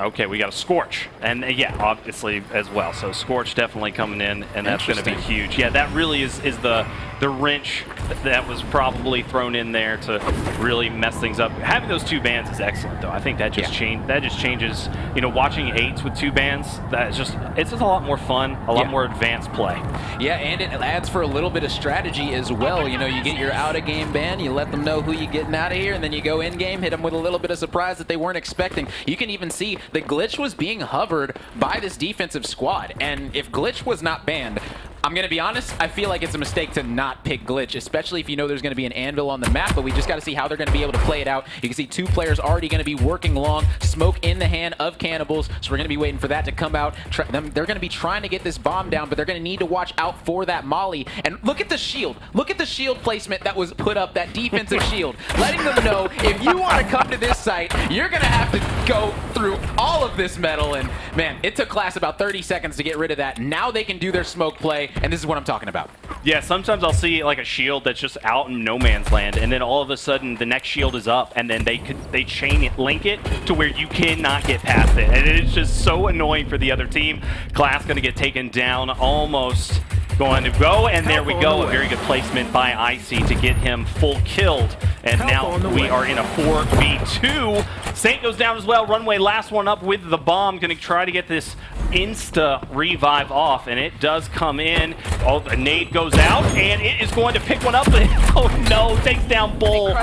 Okay, we got a Scorch. And yeah, obviously as well. So Scorch definitely coming in, and that's going to be huge. Yeah, that really is the wrench that was probably thrown in there to really mess things up. Having those two bans is excellent, though. I think that just changes, you know, watching 8s with 2 bans, it's just a lot more fun, a lot more advanced play. Yeah, and it adds for a little bit of strategy as well. You know, you get your out-of-game ban, you let them know who you're getting out of here, and then you go in-game, hit them with a little bit of surprise that they weren't expecting. You can even see the Glitch was being hovered by this defensive squad, and if Glitch was not banned, I'm going to be honest, I feel like it's a mistake to not pick Glitch, especially if you know there's going to be an anvil on the map, but we just got to see how they're going to be able to play it out. You can see 2 players already going to be working long, smoke in the hand of Cannibals, so we're going to be waiting for that to come out. They're going to be trying to get this bomb down, but they're going to need to watch out for that molly. And look at the shield. Look at the shield placement that was put up, that defensive shield, letting them know if you want to come to this site, you're going to have to go through all of this metal. And man, it took Class about 30 seconds to get rid of that. Now they can do their smoke play, and this is what I'm talking about. Yeah, sometimes I'll see like a shield that's just out in no man's land, and then all of a sudden the next shield is up, and then they chain it, link it to where you cannot get past it, and it's just so annoying for the other team. Class gonna get taken down, almost going to go, and there we go. A very good placement by Icy to get him full killed, and now we are in a 4v2. Saint goes down as well. Runway last one up with the bomb, gonna try to get this insta revive off, and it does come in. Oh, the nade goes out, and it is going to pick one up, but oh no, takes down Bull.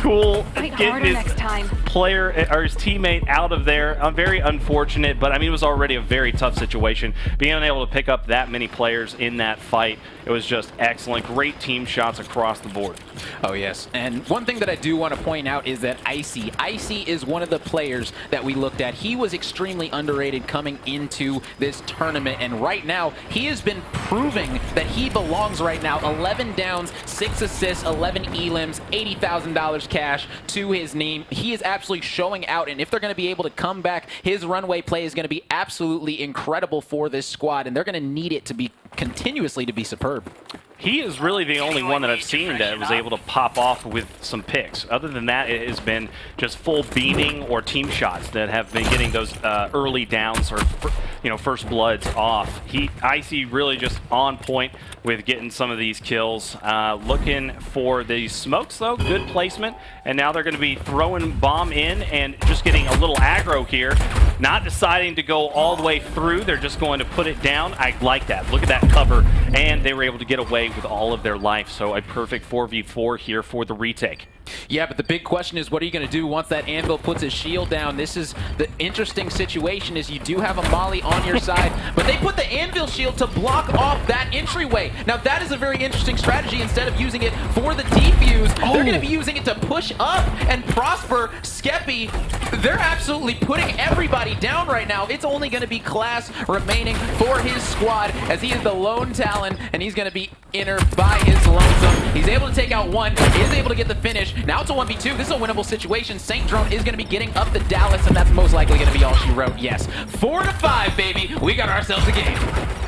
Cool. Fight harder next time. player or his teammate out of there. Very unfortunate, but I mean, it was already a very tough situation. Being able to pick up that many players in that fight, it was just excellent. Great team shots across the board. Oh, yes. And one thing that I do want to point out is that Icy is one of the players that we looked at. He was extremely underrated coming into this tournament, and right now he has been proving that he belongs right now. 11 downs, 6 assists, 11 elims, $80,000 cash to his name. He is absolutely showing out, and if they're going to be able to come back, his runway play is going to be absolutely incredible for this squad, and they're going to need it to be continuously to be superb. He is really the only one that I've seen that was able to pop off with some picks. Other than that, it has been just full beaming or team shots that have been getting those early downs or first bloods off. Icy really just on point with getting some of these kills. Looking for these smokes though, good placement. And now they're going to be throwing bomb in and just getting a little aggro here. Not deciding to go all the way through. They're just going to put it down. I like that. Look at that cover. And they were able to get away with all of their life. So a perfect 4v4 here for the retake. Yeah, but the big question is, what are you going to do once that Anvil puts his shield down? This is the interesting situation, is you do have a Molly on your side, but they put the Anvil shield to block off that entryway. Now, that is a very interesting strategy. Instead of using it for the defuse, they're going to be using it to push up and Prosper. Skeppy, they're absolutely putting everybody down right now. It's only going to be Class remaining for his squad, as he is the lone Talon, and he's going to be inner by his lonesome. He's able to take out one, is able to get the finish. Now it's a 1v2. This is a winnable situation. Saint Drone is going to be getting up the Dallas, and that's most likely going to be all she wrote. Yes. 4-5, baby. We got ourselves a game.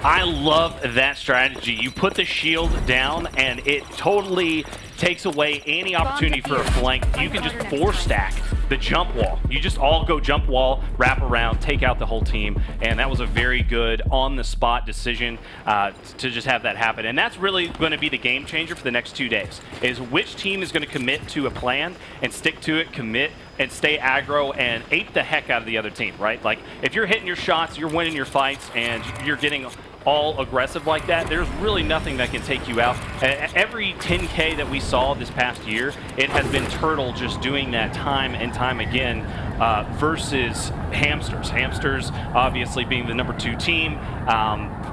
I love that strategy. You put the shield down, and it totally takes away any opportunity for a flank. You can just force stack the jump wall. You just all go jump wall, wrap around, take out the whole team, and that was a very good on-the-spot decision to just have that happen. And that's really going to be the game changer for the next 2 days, is which team is going to commit to a plan and stick to it, commit, and stay aggro and ape the heck out of the other team, right? Like, if you're hitting your shots, you're winning your fights, and you're getting all aggressive like that, there's really nothing that can take you out. Every 10K that we saw this past year, it has been Turtle just doing that time and time again versus Hamsters. Hamsters obviously being the #2 team,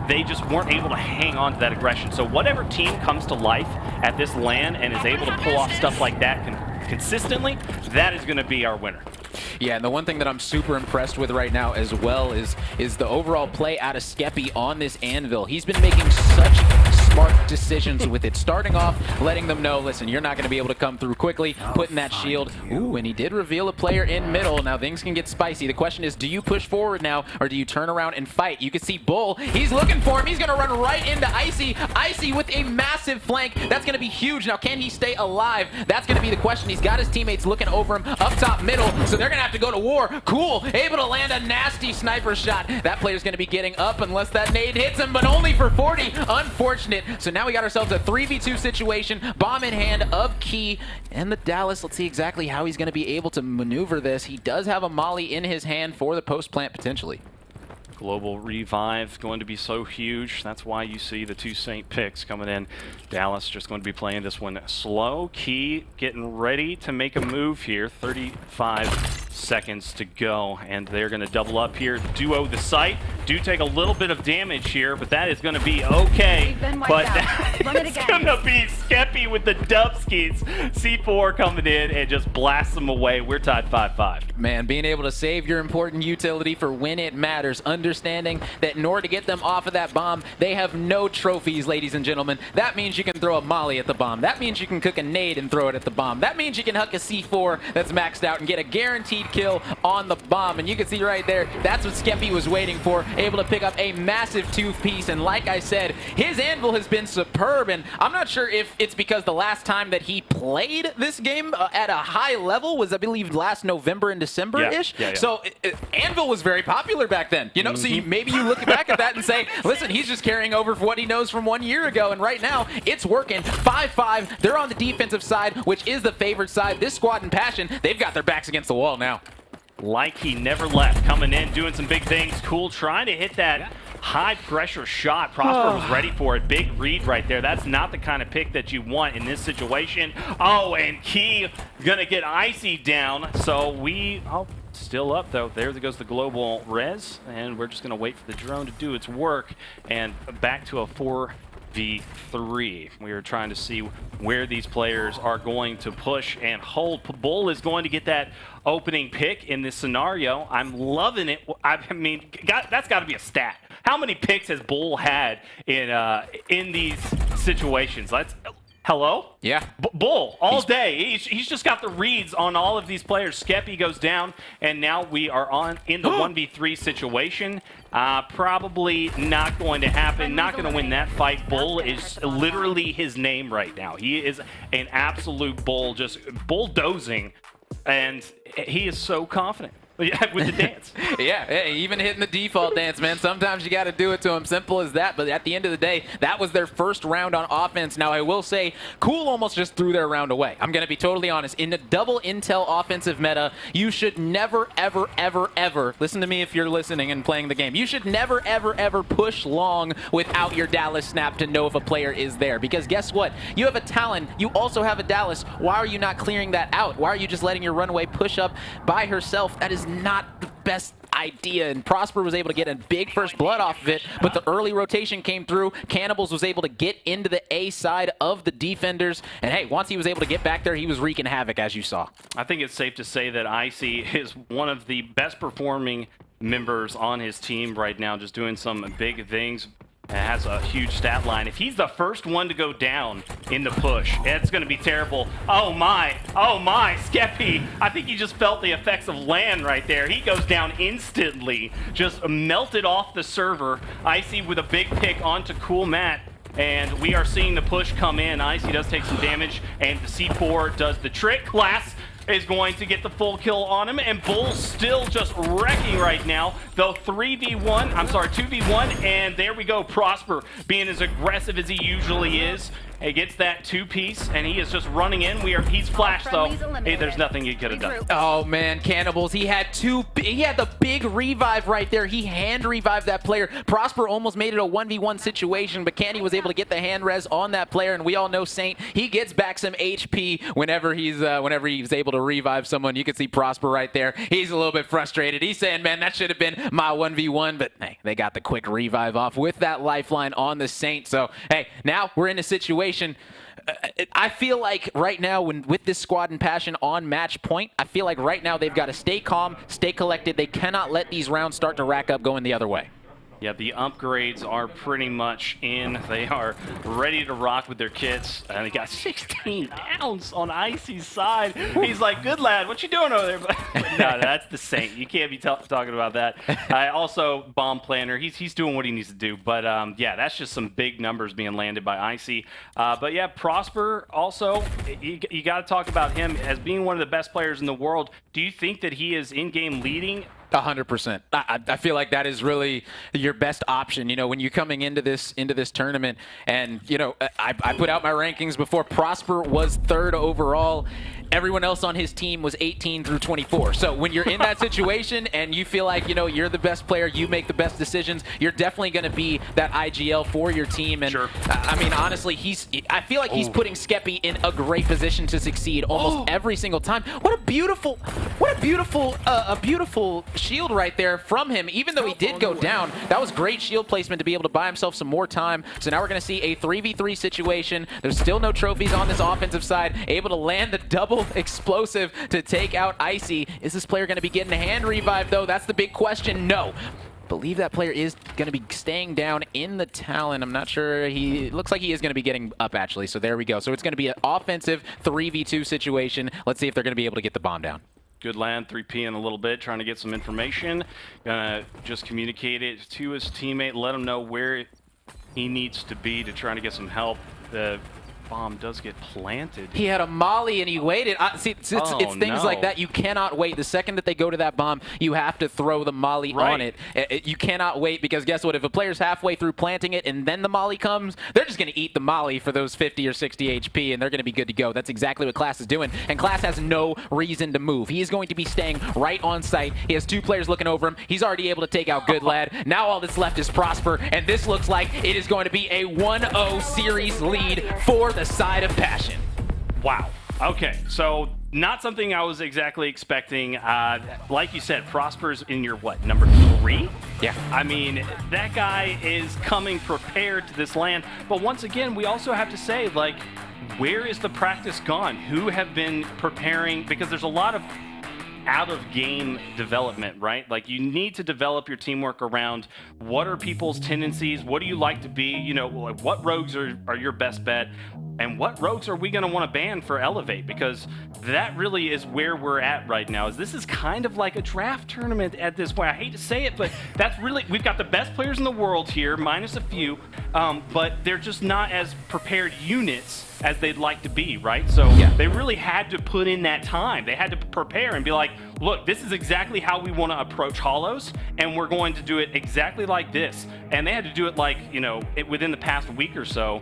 they just weren't able to hang on to that aggression. So whatever team comes to life at this LAN and is able to pull off stuff like that consistently, that is going to be our winner. Yeah, and the one thing that I'm super impressed with right now as well is the overall play out of Skeppy on this Anvil. He's been making such smart decisions with it. Starting off, letting them know, listen, you're not going to be able to come through quickly, putting that shield. Ooh, and he did reveal a player in middle. Now things can get spicy. The question is, do you push forward now, or do you turn around and fight? You can see Bull. He's looking for him. He's going to run right into Icy. Icy with a massive flank. That's going to be huge. Now, can he stay alive? That's going to be the question. He's got his teammates looking over him up top middle, so they're going to have to go to war. Cool, able to land a nasty sniper shot. That player's going to be getting up unless that nade hits him, but only for 40. Unfortunate. So now we got ourselves a 3v2 situation. Bomb in hand of Key and the Dallas. Let's see exactly how he's going to be able to maneuver this. He does have a molly in his hand for the post plant potentially. Global revive going to be so huge. That's why you see the 2 Saint picks coming in. Dallas just going to be playing this one slow. Key getting ready to make a move here. 35 seconds to go, and they're going to double up here. Duo the site. Do take a little bit of damage here, but that is going to be okay. But it's going to be Skeppy with the dubskis. C4 coming in and just blasts them away. We're tied 5-5. Man, being able to save your important utility for when it matters. Understanding that in order to get them off of that bomb, they have no trophies, ladies and gentlemen. That means you can throw a molly at the bomb. That means you can cook a nade and throw it at the bomb. That means you can huck a C4 that's maxed out and get a guaranteed kill on the bomb. And you can see right there, that's what Skeppy was waiting for. Able to pick up a massive 2-piece. And like I said, his Anvil has been superb. And I'm not sure if it's because the last time that he played this game at a high level was, I believe, last November and December-ish. Yeah. So Anvil was very popular back then. You know, so maybe you look back at that and say, listen, he's just carrying over for what he knows from 1 year ago. And right now, it's working. 5-5. They're on the defensive side, which is the favored side. This squad in Passion, they've got their backs against the wall now. Like he never left, coming in, doing some big things. Cool, trying to hit that high pressure shot. Prosper was ready for it. Big read right there. That's not the kind of pick that you want in this situation. Oh, and Key gonna get Icy down. So still up though. There goes the global res, and we're just gonna wait for the drone to do its work. And back to a 4v3. We are trying to see where these players are going to push and hold. Bull is going to get that opening pick in this scenario. I'm loving it. I mean, that's got to be a stat. How many picks has Bull had in these situations? Hello? Yeah. Bull, all day. He's just got the reads on all of these players. Skeppy goes down, and now we are in the 1v3 situation. Probably not going to happen. Not going to win that fight. Bull is literally his name right now. He is an absolute bull, just bulldozing, and he is so confident. With the dance. Yeah, even hitting the default dance, man. Sometimes you got to do it to him. Simple as that. But at the end of the day, that was their first round on offense. Now, I will say, Cool almost just threw their round away. I'm going to be totally honest. In the double intel offensive meta, you should never, ever, ever, ever, listen to me if you're listening and playing the game, you should never, ever, ever push long without your Dallas snap to know if a player is there. Because guess what? You have a Talon. You also have a Dallas. Why are you not clearing that out? Why are you just letting your runaway push up by herself? That is not the best idea, and Prosper was able to get a big first blood off of it, but the early rotation came through. Cannibals was able to get into the A side of the defenders, and hey, once he was able to get back there, he was wreaking havoc, as you saw. I think it's safe to say that Icy is one of the best performing members on his team right now, just doing some big things. Has a huge stat line. If he's the first one to go down in the push, it's going to be terrible. Oh my, Skeppy. I think he just felt the effects of land right there. He goes down instantly, just melted off the server. Icy with a big pick onto Cool Matt. And we are seeing the push come in. Icy does take some damage, and the C4 does the trick. Glass is going to get the full kill on him, and Bull's still just wrecking right now, though 2v1, and there we go. Prosper being as aggressive as he usually is. He gets that two-piece, and he is just running in. He's flashed, though. Hey, there's nothing he could have done. Oh, man, Cannibals, he had the big revive right there. He hand revived that player. Prosper almost made it a 1v1 situation, but Candy was able to get the hand res on that player, and we all know Saint, he gets back some HP whenever he's able to revive someone. You can see Prosper right there. He's a little bit frustrated. He's saying, man, that should have been my 1v1, but hey, they got the quick revive off with that lifeline on the Saint. So, hey, now we're in a situation. I feel like right now, with this squad and passion on match point, I feel like right now they've got to stay calm, stay collected. They cannot let these rounds start to rack up going the other way. Yeah, the upgrades are pretty much in. They are ready to rock with their kits. And they got 16 downs on Icy's side. He's like, good lad, what you doing over there? But no, that's the Saint. You can't be talking about that. Also, Bomb Planner, he's doing what he needs to do. But yeah, that's just some big numbers being landed by Icy. But yeah, Prosper also, you got to talk about him as being one of the best players in the world. Do you think that he is in-game leading? 100%. I feel like that is really your best option. You know, when you're coming into this tournament, and you know, I put out my rankings before. Prosper was 3rd overall. Everyone else on his team was 18 through 24. So when you're in that situation and you feel like, you know, you're the best player, you make the best decisions, you're definitely going to be that IGL for your team. And sure. I mean, honestly, I feel like he's putting Skeppy in a great position to succeed almost every single time. What a beautiful shield right there from him. Even though he did go down, that was great shield placement to be able to buy himself some more time. So now we're going to see a 3v3 situation. There's still no trophies on this offensive side. Able to land the double explosive to take out Icy. Is this player going to be getting a hand revive, though? That's the big question. No. Believe that player is going to be staying down in the Talon. I'm not sure. He looks like he is going to be getting up, actually. So there we go. So it's going to be an offensive 3v2 situation. Let's see if they're going to be able to get the bomb down. Good land, 3P in a little bit, trying to get some information. Gonna just communicate it to his teammate, let him know where he needs to be to try to get some help. bomb does get planted. He had a molly and he waited. See, it's things like that. You cannot wait. The second that they go to that bomb, you have to throw the molly on it. You cannot wait, because guess what? If a player's halfway through planting it and then the molly comes, they're just going to eat the molly for those 50 or 60 HP, and they're going to be good to go. That's exactly what Class is doing, and Class has no reason to move. He is going to be staying right on site. He has 2 players looking over him. He's already able to take out Good Lad. Now all that's left is Prosper, and this looks like it is going to be a 1-0 series lead for the side of Passion. Wow. Okay, so not something I was exactly expecting. Like you said, Prosper's in your, what, number 3? Yeah. I mean, that guy is coming prepared to this land. But once again, we also have to say, like, where is the practice gone? Who have been preparing? Because there's a lot of out-of-game development, right? Like, you need to develop your teamwork around what are people's tendencies, what do you like to be, you know, like what rogues are your best bet, and what rogues are we going to want to ban for Elevate? Because that really is where we're at right now. Is this is kind of like a draft tournament at this point. I hate to say it, but that's really, we've got the best players in the world here, minus a few, but they're just not as prepared units as they'd like to be, right? So they really had to put in that time. They had to prepare and be like, look, this is exactly how we want to approach Hollows, and we're going to do it exactly like this. And they had to do it like, you know, within the past week or so,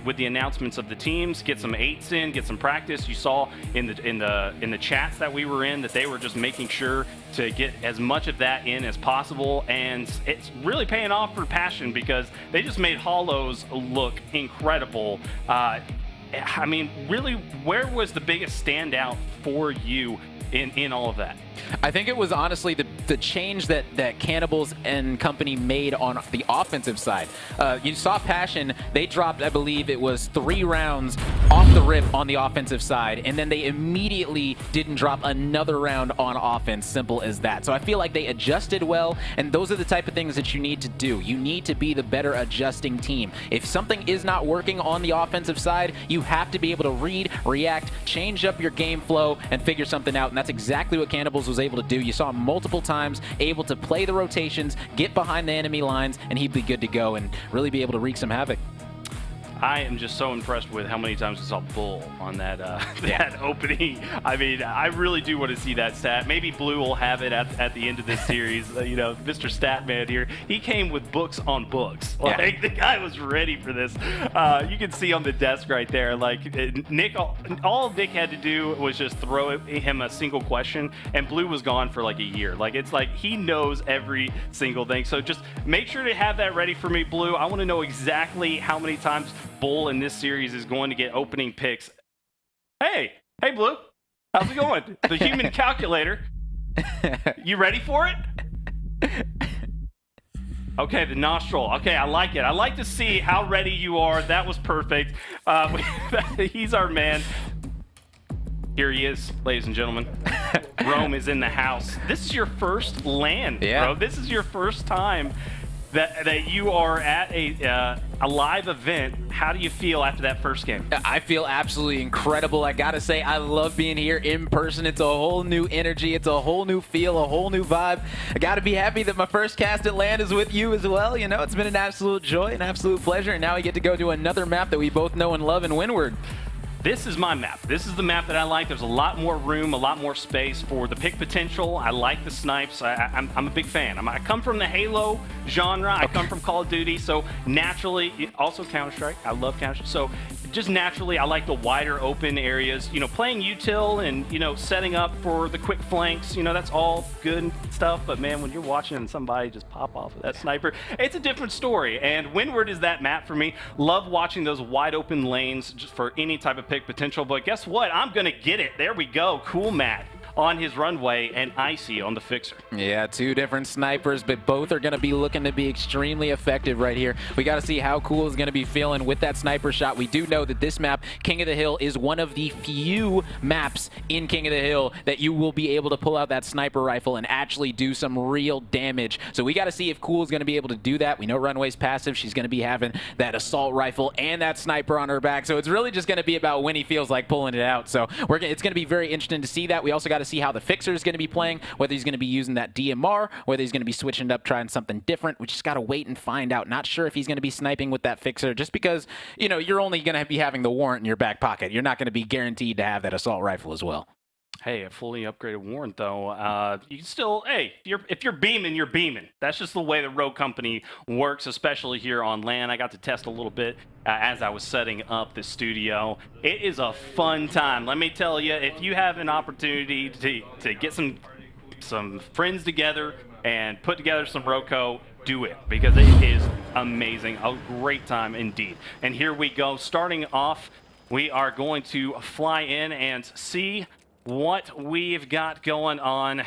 with the announcements of the teams, get some 8s in, get some practice. You saw in the chats that we were in that they were just making sure to get as much of that in as possible, and it's really paying off for Passion because they just made Hollows look incredible. I mean, really, where was the biggest standout for you in all of that? I think it was honestly the change that Cannibals and company made on the offensive side. You saw Passion, they dropped, I believe it was 3 rounds off the rip on the offensive side, and then they immediately didn't drop another round on offense, simple as that. So I feel like they adjusted well, and those are the type of things that you need to do. You need to be the better adjusting team. If something is not working on the offensive side, you have to be able to read, react, change up your game flow, and figure something out, and that's exactly what Cannibals was able to do. You saw him multiple times able to play the rotations, get behind the enemy lines, and he'd be good to go and really be able to wreak some havoc. I am just so impressed with how many times I saw Bull on that that opening. I mean, I really do want to see that stat. Maybe Blue will have it at the end of this series. You know, Mr. Statman here, he came with books on books. Like, the guy was ready for this. You can see on the desk right there, like, Nick, all Nick had to do was just throw him a single question, and Blue was gone for like a year. Like, it's like he knows every single thing. So just make sure to have that ready for me, Blue. I want to know exactly how many times Bull in this series is going to get opening picks. Hey Blue, how's it going? The human calculator. You ready for it? Okay, the nostril. Okay, I like it. I like to see how ready you are. That was perfect. He's our man. Here he is, ladies and gentlemen. Rome is in the house. This is your first LAN, bro. This is your first time that you are at a live event. How do you feel after that first game? I feel absolutely incredible. I gotta say, I love being here in person. It's a whole new energy. It's a whole new feel, a whole new vibe. I gotta be happy that my first cast at LAN is with you as well. You know, it's been an absolute joy, an absolute pleasure, and now we get to go to another map that we both know and love in Windward. This is my map. This is the map that I like. There's a lot more room, a lot more space for the pick potential. I like the snipes. I'm a big fan. I come from the Halo genre. I come from Call of Duty, so naturally, also Counter-Strike. I love Counter-Strike. So just naturally, I like the wider open areas. You know, playing util and, you know, setting up for the quick flanks, you know, that's all good stuff. But man, when you're watching somebody just pop off of that sniper, it's a different story. And Windward is that map for me. Love watching those wide open lanes just for any type of pick potential. But guess what? I'm going to get it. There we go. Cool Matt on his runway and Icy on the fixer. Yeah, 2 different snipers, but both are going to be looking to be extremely effective right here. We got to see how Cool is going to be feeling with that sniper shot. We do know that this map, King of the Hill, is one of the few maps in King of the Hill that you will be able to pull out that sniper rifle and actually do some real damage. So we got to see if Cool is going to be able to do that. We know Runway's passive. She's going to be having that assault rifle and that sniper on her back. So it's really just going to be about when he feels like pulling it out. So it's going to be very interesting to see that. We also got to see how the Fixer is going to be playing, whether he's going to be using that DMR, whether he's going to be switching it up, trying something different. We just got to wait and find out. Not sure if he's going to be sniping with that Fixer, just because, you know, you're only going to be having the warrant in your back pocket. You're not going to be guaranteed to have that assault rifle as well. Hey, a fully upgraded warrant, though. You can still, hey, if you're beaming, you're beaming. That's just the way the Rogue Company works, especially here on LAN. I got to test a little bit as I was setting up the studio. It is a fun time. Let me tell you, if you have an opportunity to get some friends together and put together some Roco, do it, because it is amazing. A great time indeed. And here we go. Starting off, we are going to fly in and see what we've got going on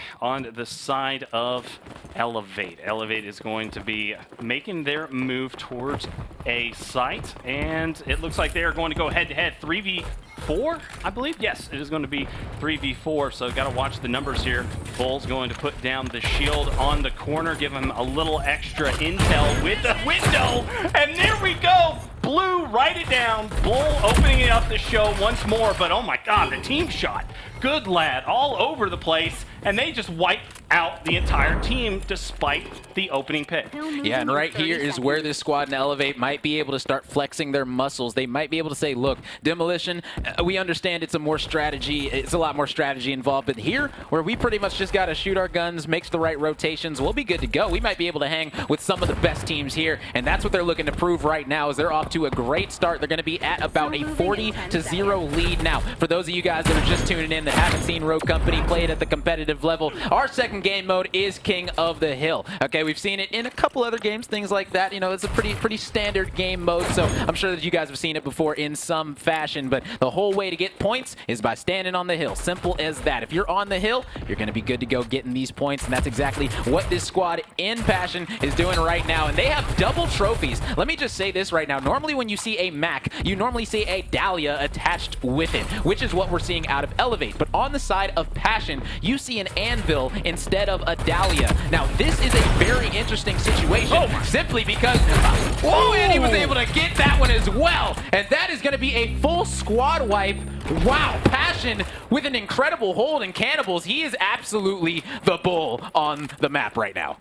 the side of Elevate. Elevate is going to be making their move towards a site, and it looks like they are going to go head-to-head 3v4, I believe. Yes, it is going to be 3v4, so got to watch the numbers here. Bull's going to put down the shield on the corner, give him a little extra intel with the window, and there we go! Blue, write it down. Bull opening up the show once more, but oh my god, the team shot. Good lad, all over the place, and they just wipe out the entire team despite the opening pick. Yeah, and right here is where this squad in Elevate might be able to start flexing their muscles. They might be able to say, look, Demolition, we understand it's a lot more strategy involved, but here, where we pretty much just got to shoot our guns, make the right rotations, we'll be good to go. We might be able to hang with some of the best teams here, and that's what they're looking to prove right now, is they're off to a great start. They're going to be at about a 40-0 lead now. For those of you guys that are just tuning in that haven't seen Rogue Company play it at the competitive level, our second game mode is King of the Hill. Okay, we've seen it in a couple other games, things like that. You know, it's a pretty standard game mode, so I'm sure that you guys have seen it before in some fashion, but the whole way to get points is by standing on the hill. Simple as that. If you're on the hill, you're going to be good to go getting these points, and that's exactly what this squad in Passion is doing right now, and they have double trophies. Let me just say this right now. Normally when you see a Mac, you normally see a Dahlia attached with it, which is what we're seeing out of Elevate, but on the side of Passion, you see an Anvil instead of a Dahlia. Now, this is a very interesting situation, simply because, and he was able to get that one as well, and that is going to be a full squad wipe. Wow, Passion with an incredible hold, and Cannibals, he is absolutely the bull on the map right now.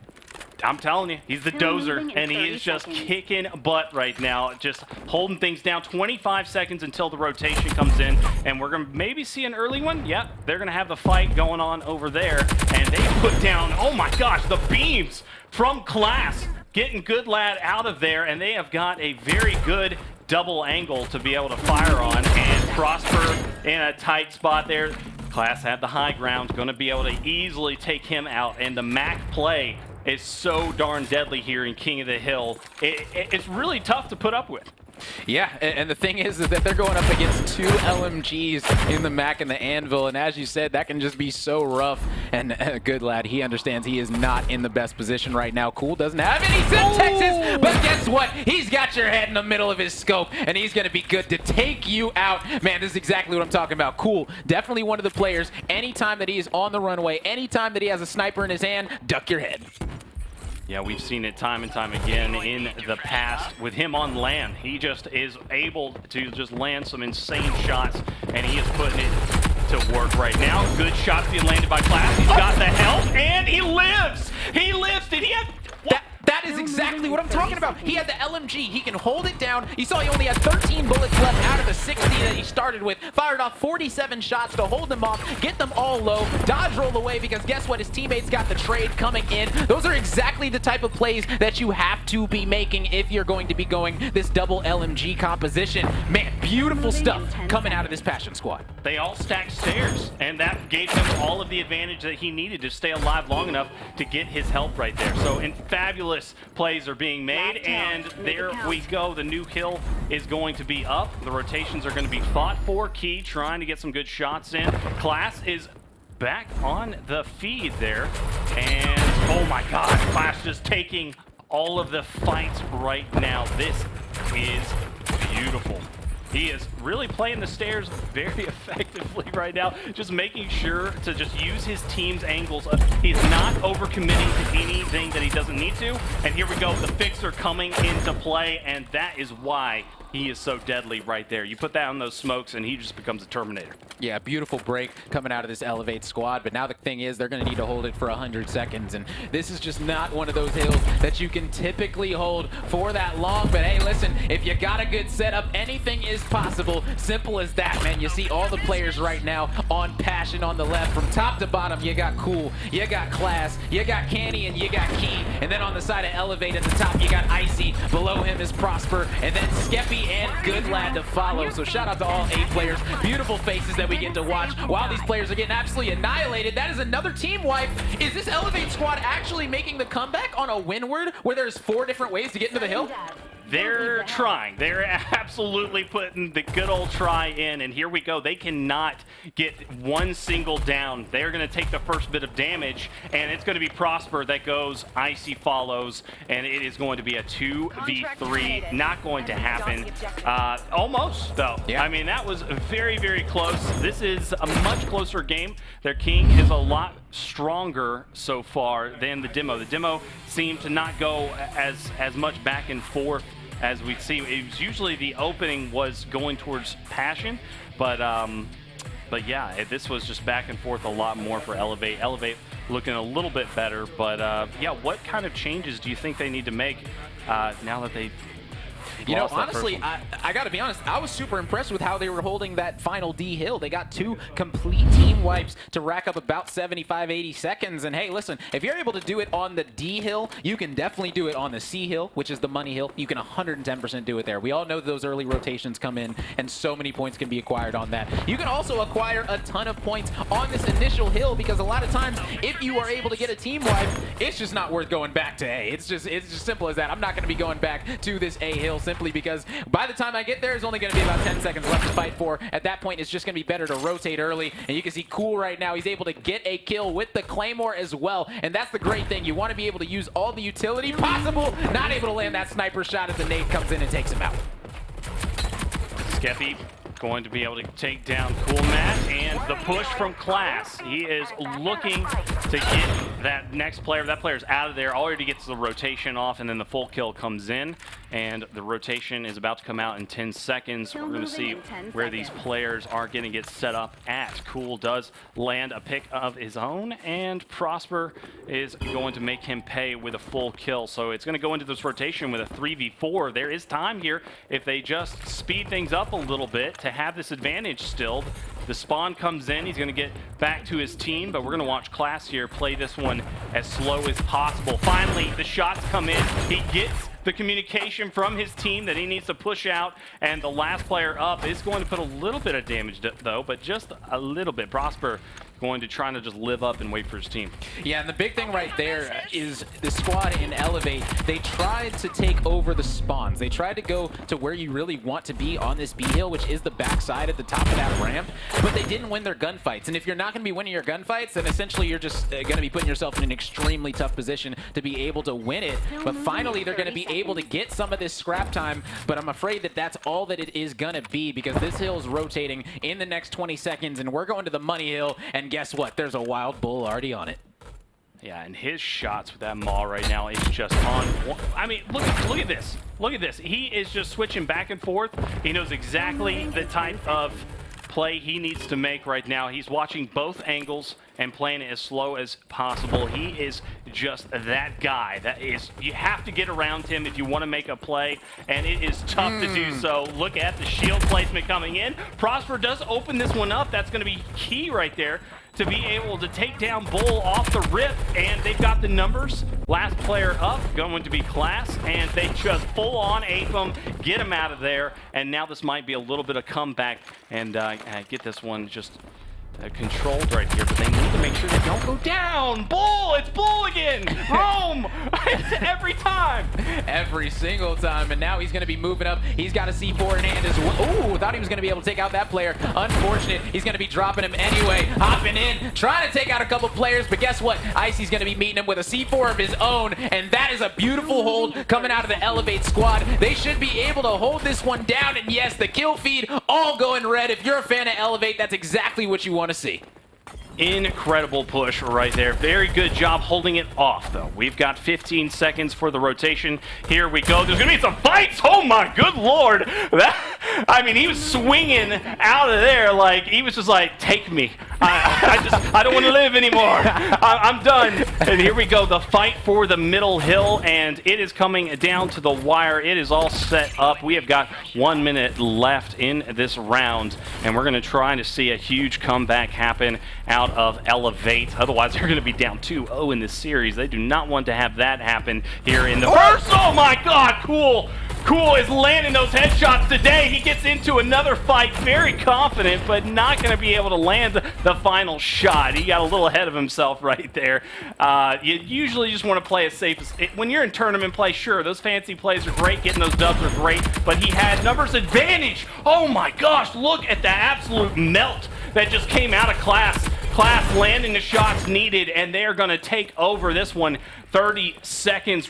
I'm telling you, he's the dozer, and he is just kicking butt right now, just holding things down. 25 seconds until the rotation comes in, and we're going to maybe see an early one. Yep, they're going to have the fight going on over there, and they put down, oh my gosh, the beams from Class, getting Good Lad out of there, and they have got a very good double angle to be able to fire on, and Prosper in a tight spot there. Class had the high ground, going to be able to easily take him out, and the Mac play is so darn deadly here in King of the Hill. It's really tough to put up with. Yeah, and the thing is that they're going up against two LMGs in the Mac and the Anvil, and as you said, that can just be so rough. And Good Lad, he understands he is not in the best position right now. Cool doesn't have any Texas, but guess what? He's got your head in the middle of his scope, and he's going to be good to take you out. Man, this is exactly what I'm talking about. Cool, definitely one of the players, anytime that he is on the runway, anytime that he has a sniper in his hand, duck your head. Yeah, we've seen it time and time again in the past with him on LAN. He just is able to just land some insane shots, and he is putting it to work right now. Good shots being landed by Class. He's got the help, and he lives! He lives! Did he have... That is exactly what I'm talking about. He had the LMG. He can hold it down. You saw he only had 13 bullets left out of the 60 that he started with. Fired off 47 shots to hold them off, get them all low, dodge roll away, because guess what? His teammates got the trade coming in. Those are exactly the type of plays that you have to be making if you're going to be going this double LMG composition. Man, beautiful stuff coming out of this Passion squad. They all stacked stairs, and that gave him all of the advantage that he needed to stay alive long enough to get his help right there. So, fabulous plays are being made, and there we go. The new kill is going to be up. The rotations are going to be fought for. Key trying to get some good shots in. Class is back on the feed there, and oh my god, Class just taking all of the fights right now. This is beautiful. He is really playing the stairs very effectively right now, just making sure to just use his team's angles. He's not overcommitting to anything that he doesn't need to. And here we go, the Fixer coming into play, and that is why he is so deadly right there. You put that on those smokes, and he just becomes a Terminator. Yeah, beautiful break coming out of this Elevate squad, but now the thing is they're going to need to hold it for 100 seconds, and this is just not one of those hills that you can typically hold for that long. But hey, listen, if you got a good setup, anything is possible. Simple as that, man. You see all the players right now on Passion on the left. From top to bottom, you got Cool, you got Class, you got Canny, and you got Key. And then on the side of Elevate at the top, you got Icy. Below him is Prosper, and then Skeppy and Good Lad to follow. So shout out to all 8 players. Beautiful faces that we get to watch while these players are getting absolutely annihilated. That is another team wipe. Is this Elevate squad actually making the comeback on a windward where there's 4 different ways to get into the hill? They're trying. They're absolutely putting the good old try in, and here we go. They cannot get one single down. They're going to take the first bit of damage, and it's going to be Prosper that goes. Icy follows, and it is going to be a 2v3. Not going to happen. Almost, though. Yeah. I mean, that was very, very close. This is a much closer game. Their King is a lot stronger so far than the demo. The demo seemed to not go as much back and forth as we'd see. It was usually the opening was going towards Passion, but yeah, this was just back and forth a lot more for Elevate. Elevate looking a little bit better, but yeah, what kind of changes do you think they need to make now that they You know, honestly, I got to be honest, I was super impressed with how they were holding that final D hill. They got 2 complete team wipes to rack up about 75, 80 seconds. And hey, listen, if you're able to do it on the D hill, you can definitely do it on the C hill, which is the money hill. You can 110% do it there. We all know those early rotations come in, and so many points can be acquired on that. You can also acquire a ton of points on this initial hill, because a lot of times, if you are able to get a team wipe, it's just not worth going back to A. It's just simple as that. I'm not going to be going back to this A hill simply because by the time I get there, there's only going to be about 10 seconds left to fight for. At that point, it's just going to be better to rotate early. And you can see Cool right now. He's able to get a kill with the Claymore as well. And that's the great thing. You want to be able to use all the utility possible. Not able to land that sniper shot as the nade comes in and takes him out. Skeppy going to be able to take down Cool Matt, and the push from Class. He is looking to get that next player. That player's out of there, already gets the rotation off, and then the full kill comes in, and the rotation is about to come out in 10 seconds. We're going to see where these players are going to get set up at. Cool does land a pick of his own, and Prosper is going to make him pay with a full kill. So it's going to go into this rotation with a 3v4. There is time here if they just speed things up a little bit to have this advantage still. The spawn comes in, he's going to get back to his team, but we're going to watch Class here play this one as slow as possible. Finally, the shots come in. He gets the communication from his team that he needs to push out, and the last player up is going to put a little bit of damage though, but just a little bit. Prosper going to try to just live up and wait for his team. Yeah, and the big thing right there is the squad in Elevate. They tried to take over the spawns. They tried to go to where you really want to be on this B hill, which is the backside at the top of that ramp, but they didn't win their gunfights. And if you're not going to be winning your gunfights, then essentially you're just going to be putting yourself in an extremely tough position to be able to win it. But finally, they're going to be able to get some of this scrap time, but I'm afraid that that's all that it is going to be, because this hill is rotating in the next 20 seconds, and we're going to the money hill, and guess what? There's a wild bull already on it. Yeah, and his shots with that maul right now is just on. I mean, look at this. Look at this. He is just switching back and forth. He knows exactly the type of play he needs to make right now. He's watching both angles and playing it as slow as possible. He is just that guy. That is, you have to get around him if you want to make a play, and it is tough to do so. Look at the shield placement coming in. Prosper does open this one up. That's going to be key right there to be able to take down Bull off the rip, and they've got the numbers. Last player up going to be Class, and they just full on ape him, get him out of there, and now this might be a little bit of comeback and get this one just controlled right here, but they need to make sure they don't go down. Bull, it's Bull again. Rome, it's every time. Every single time, and now he's going to be moving up. He's got a C4 in hand as well. Ooh, thought he was going to be able to take out that player. Unfortunate, he's going to be dropping him anyway. Hopping in, trying to take out a couple players, but guess what? Icy's going to be meeting him with a C4 of his own, and that is a beautiful hold coming out of the Elevate squad. They should be able to hold this one down, and yes, the kill feed all going red. If you're a fan of Elevate, that's exactly what you want to see. Incredible push right there. Very good job holding it off, though. We've got 15 seconds for the rotation. Here we go. There's going to be some fights. Oh, my good Lord. I mean, he was swinging out of there like he was just like, take me. I don't want to live anymore. I'm done. And here we go, the fight for the middle hill, and it is coming down to the wire. It is all set up. We have got 1 minute left in this round, and we're going to try to see a huge comeback happen out of Elevate. Otherwise, they're going to be down 2-0 in this series. They do not want to have that happen here in the first. Oh my God, Cool. Cool is landing those headshots today. He gets into another fight very confident, but not going to be able to land the final shot. He got a little ahead of himself right there. You usually just want to play as safe as... When you're in tournament play, sure, those fancy plays are great. Getting those dubs are great, but he had numbers advantage. Oh my gosh, look at the absolute melt that just came out of Class landing the shots needed, and they are going to take over this one. 20 seconds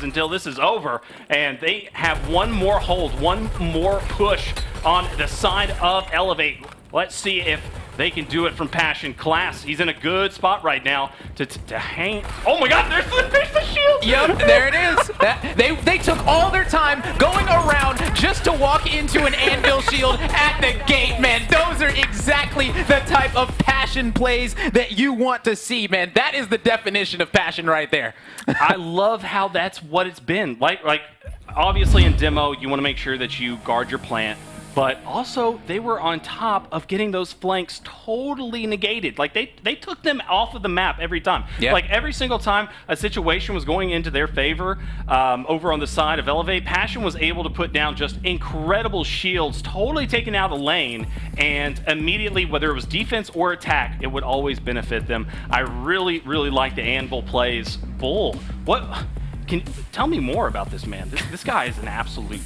until this is over, and they have one more hold, one more push on the side of Elevate. Let's see if they can do it from Passion. Class, he's in a good spot right now to hang. Oh my God, there's the shield. Yep, there it is. They took all their time going around just to walk into an anvil shield at the gate, man. Those are exactly the type of Passion plays that you want to see, man. That is the definition of Passion right there. I love how that's what it's been. Like obviously in demo, you want to make sure that you guard your plant. But also, they were on top of getting those flanks totally negated. Like, they took them off of the map every time. Yeah. Like, every single time a situation was going into their favor over on the side of Elevate, Passion was able to put down just incredible shields, totally taking out a lane, and immediately, whether it was defense or attack, it would always benefit them. I really, really like the Anvil plays. Bull, tell me more about this man. This guy is an absolute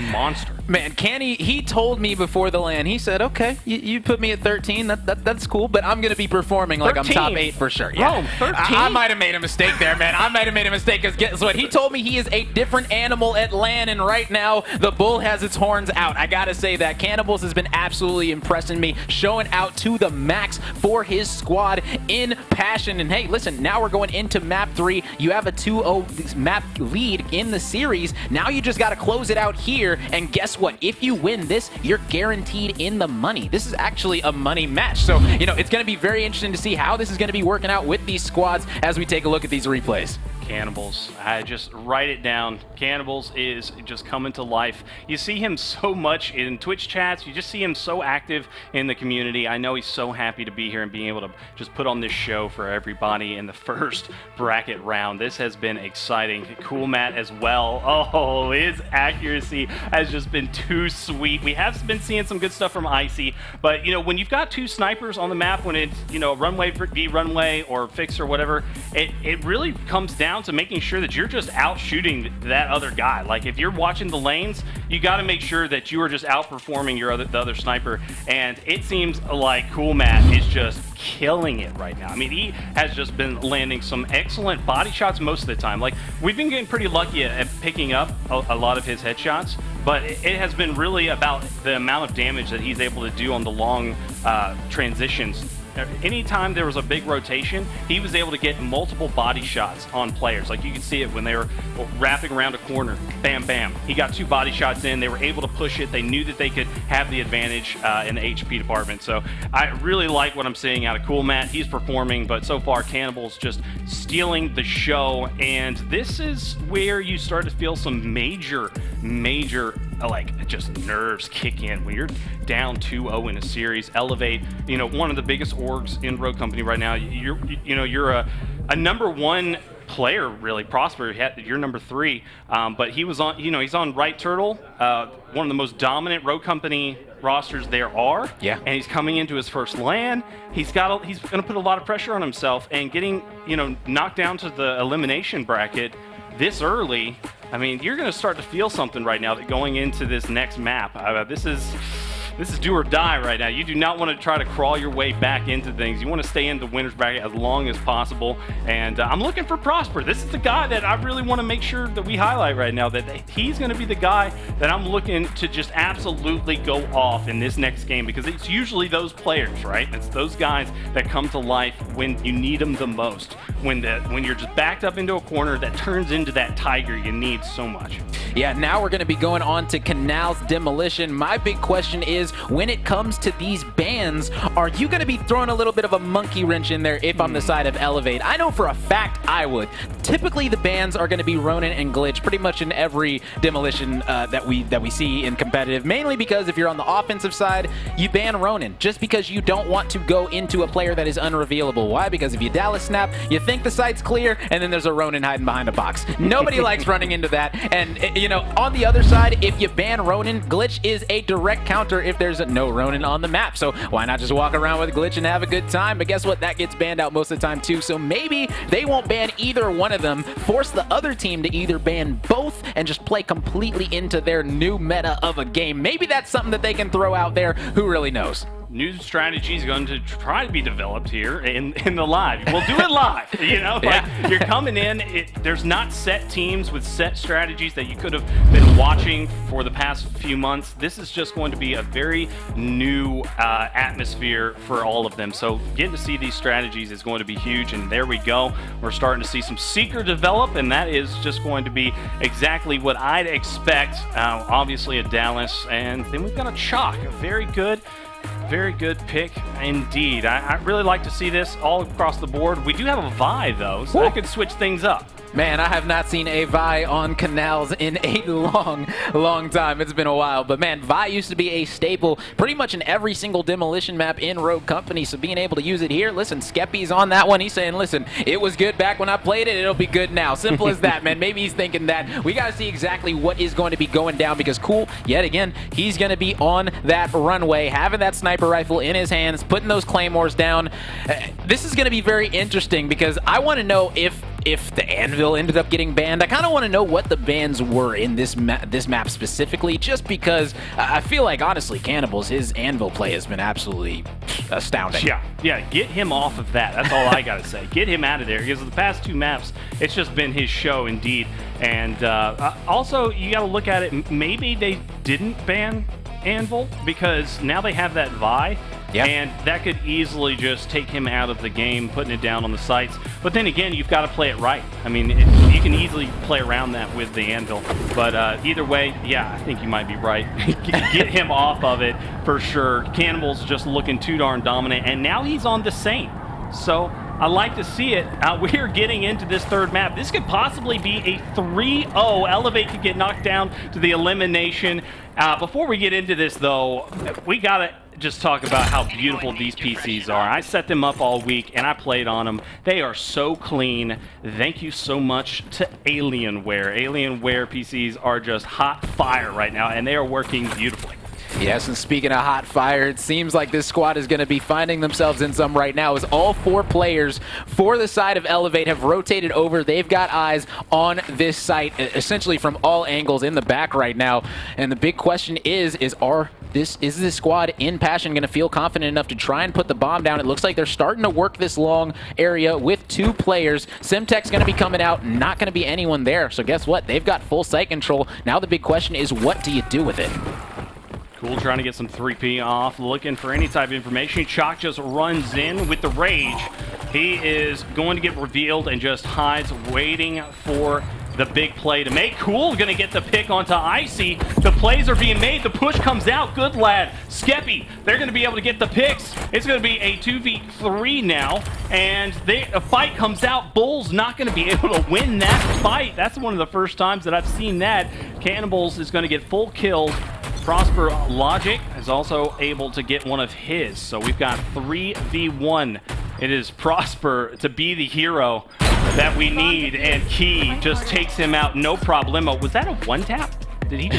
monster. Man, Canny, he told me before the LAN, he said, okay, you put me at 13, that's cool, but I'm going to be performing like 13. I'm top 8 for sure. Yeah. Bro, 13? I might have made a mistake there, man. I might have made a mistake, because guess what? He told me he is a different animal at LAN, and right now, the bull has its horns out. I got to say that. Cannibals has been absolutely impressing me, showing out to the max for his squad in Passion. And hey, listen, now we're going into map 3. You have a 2-0 map lead in the series. Now you just got to close it out here. And guess what? If you win this, you're guaranteed in the money. This is actually a money match. So, you know, it's going to be very interesting to see how this is going to be working out with these squads as we take a look at these replays. Cannibals. I just write it down. Cannibals is just coming to life. You see him so much in Twitch chats. You just see him so active in the community. I know he's so happy to be here and being able to just put on this show for everybody in the first bracket round. This has been exciting. Cool Matt as well. Oh, his accuracy has just been too sweet. We have been seeing some good stuff from Icy, but you know, when you've got two snipers on the map, when it's, you know, runway v runway or fix or whatever, it really comes down to making sure that you're just out shooting that other guy. Like, if you're watching the lanes, you got to make sure that you are just outperforming the other sniper, and it seems like Cool Matt is just killing it right now. I mean, he has just been landing some excellent body shots most of the time. Like, we've been getting pretty lucky at picking up a lot of his headshots, but it has been really about the amount of damage that he's able to do on the long transitions. Anytime there was a big rotation, he was able to get multiple body shots on players. Like, you could see it when they were wrapping around a corner. Bam, bam. He got 2 body shots in. They were able to push it. They knew that they could have the advantage in the HP department. So I really like what I'm seeing out of Cool Matt. He's performing, but so far, Cannibals just stealing the show. And this is where you start to feel some major like, just nerves kick in when you're down 2-0 in a series. Elevate, you know, one of the biggest orgs in Rogue Company right now. You're a #1 player, really. Prosper, you're number 3, but he was on, you know, he's on Right Turtle, one of the most dominant Rogue Company rosters there are. Yeah. And he's coming into his first LAN. He's going to put a lot of pressure on himself, and getting, you know, knocked down to the elimination bracket this early. I mean, you're going to start to feel something right now that going into this next map. This is do or die right now. You do not want to try to crawl your way back into things. You want to stay in the winner's bracket as long as possible. And I'm looking for Prosper. This is the guy that I really want to make sure that we highlight right now, that he's going to be the guy that I'm looking to just absolutely go off in this next game, because it's usually those players, right? It's those guys that come to life when you need them the most. when you're just backed up into a corner that turns into that tiger you need so much. Yeah, now we're going to be going on to Canal's Demolition. My big question is, when it comes to these bans, are you going to be throwing a little bit of a monkey wrench in there if I'm the side of Elevate? I know for a fact I would. Typically, the bans are going to be Ronin and Glitch pretty much in every Demolition that we see in competitive, mainly because if you're on the offensive side, you ban Ronin just because you don't want to go into a player that is unrevealable. Why? Because if you Dallas snap, you think the site's clear, and then there's a Ronin hiding behind a box. Nobody likes running into that, and you know, on the other side, if you ban Ronin, Glitch is a direct counter if there's no Ronin on the map. So why not just walk around with Glitch and have a good time? But guess what? That gets banned out most of the time too. So maybe they won't ban either one of them, force the other team to either ban both and just play completely into their new meta of a game. Maybe that's something that they can throw out there. Who really knows? New strategy is going to try to be developed here in the live. We'll do it live, you know? Like, you're coming in, there's not set teams with set strategies that you could have been watching for the past few months. This is just going to be a very new atmosphere for all of them. So getting to see these strategies is going to be huge, and there we go. We're starting to see some Seeker develop, and that is just going to be exactly what I'd expect. Obviously a Dallas, and then we've got a Chalk, a very good pick indeed. I really like to see this all across the board. We do have a Vi, though, so that could switch things up. Man, I have not seen a Vi on Canals in a long time. It's been a while. But man, Vi used to be a staple pretty much in every single Demolition map in Rogue Company. So being able to use it here, listen, Skeppy's on that one. He's saying, listen, it was good back when I played it. It'll be good now. Simple as that, man. Maybe he's thinking that. We got to see exactly what is going to be going down because Cool, yet again, he's going to be on that runway, having that sniper rifle in his hands, putting those claymores down. This is going to be very interesting because I want to know if the Anvil ended up getting banned. I kind of want to know what the bans were in this map specifically, just because I feel like, honestly, Cannibals, his Anvil play has been absolutely astounding. Yeah, get him off of that. That's all I got to say. Get him out of there, because the past two maps, it's just been his show indeed. And also, you got to look at it, maybe they didn't ban Anvil, because now they have that Vi. Yep. And that could easily just take him out of the game, putting it down on the sites. But then again, you've got to play it right. I mean, you can easily play around that with the Anvil. But either way, yeah, I think you might be right. Get him off of it for sure. Cannibal's just looking too darn dominant. And now he's on the Saint. So I like to see it. We're getting into this third map. This could possibly be a 3-0. Elevate could get knocked down to the elimination. Before we get into this, though, we got to just talk about how beautiful these PCs are. I set them up all week, and I played on them. They are so clean. Thank you so much to Alienware. Alienware PCs are just hot fire right now, and they are working beautifully. Yes, and speaking of hot fire, it seems like this squad is going to be finding themselves in some right now as all four players for the side of Elevate have rotated over. They've got eyes on this site, essentially from all angles in the back right now. And the big question is this squad in Passion going to feel confident enough to try and put the bomb down? It looks like they're starting to work this long area with two players. Simtek's going to be coming out, not going to be anyone there. So guess what? They've got full site control. Now the big question is, what do you do with it? Cool trying to get some 3P off, looking for any type of information. Chalk just runs in with the rage. He is going to get revealed and just hides, waiting for the big play to make. Cool going to get the pick onto Icy. The plays are being made. The push comes out. Good lad. Skeppy, they're going to be able to get the picks. It's going to be a 2v3 now, and a fight comes out. Bull's not going to be able to win that fight. That's one of the first times that I've seen that. Cannibals is going to get full kills. Prosper Logic is also able to get one of his. So we've got 3v1. It is Prosper to be the hero that we need, and Key just takes him out, no problemo. Was that a one-tap? Did he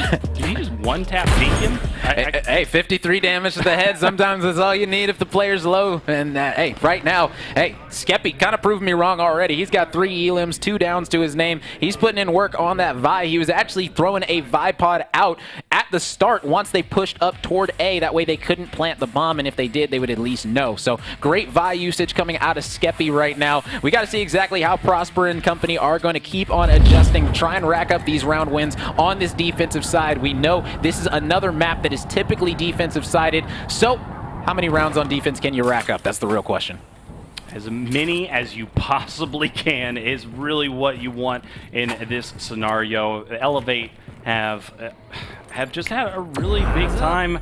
just one-tap dink him? Hey, 53 damage to the head. Sometimes that's all you need if the player's low. And hey, right now, hey, Skeppy kind of proved me wrong already. He's got 3 elims, 2 downs to his name. He's putting in work on that Vi. He was actually throwing a Vi pod out at the start once they pushed up toward A. That way they couldn't plant the bomb, and if they did, they would at least know. So great Vi usage coming out of Skeppy right now. We got to see exactly how Prosper and company are going to keep on adjusting, try and rack up these round wins on this defensive side. We know this is another map that is typically defensive sided. So how many rounds on defense can you rack up? That's the real question. As many as you possibly can is really what you want in this scenario. Elevate have just had a really big time.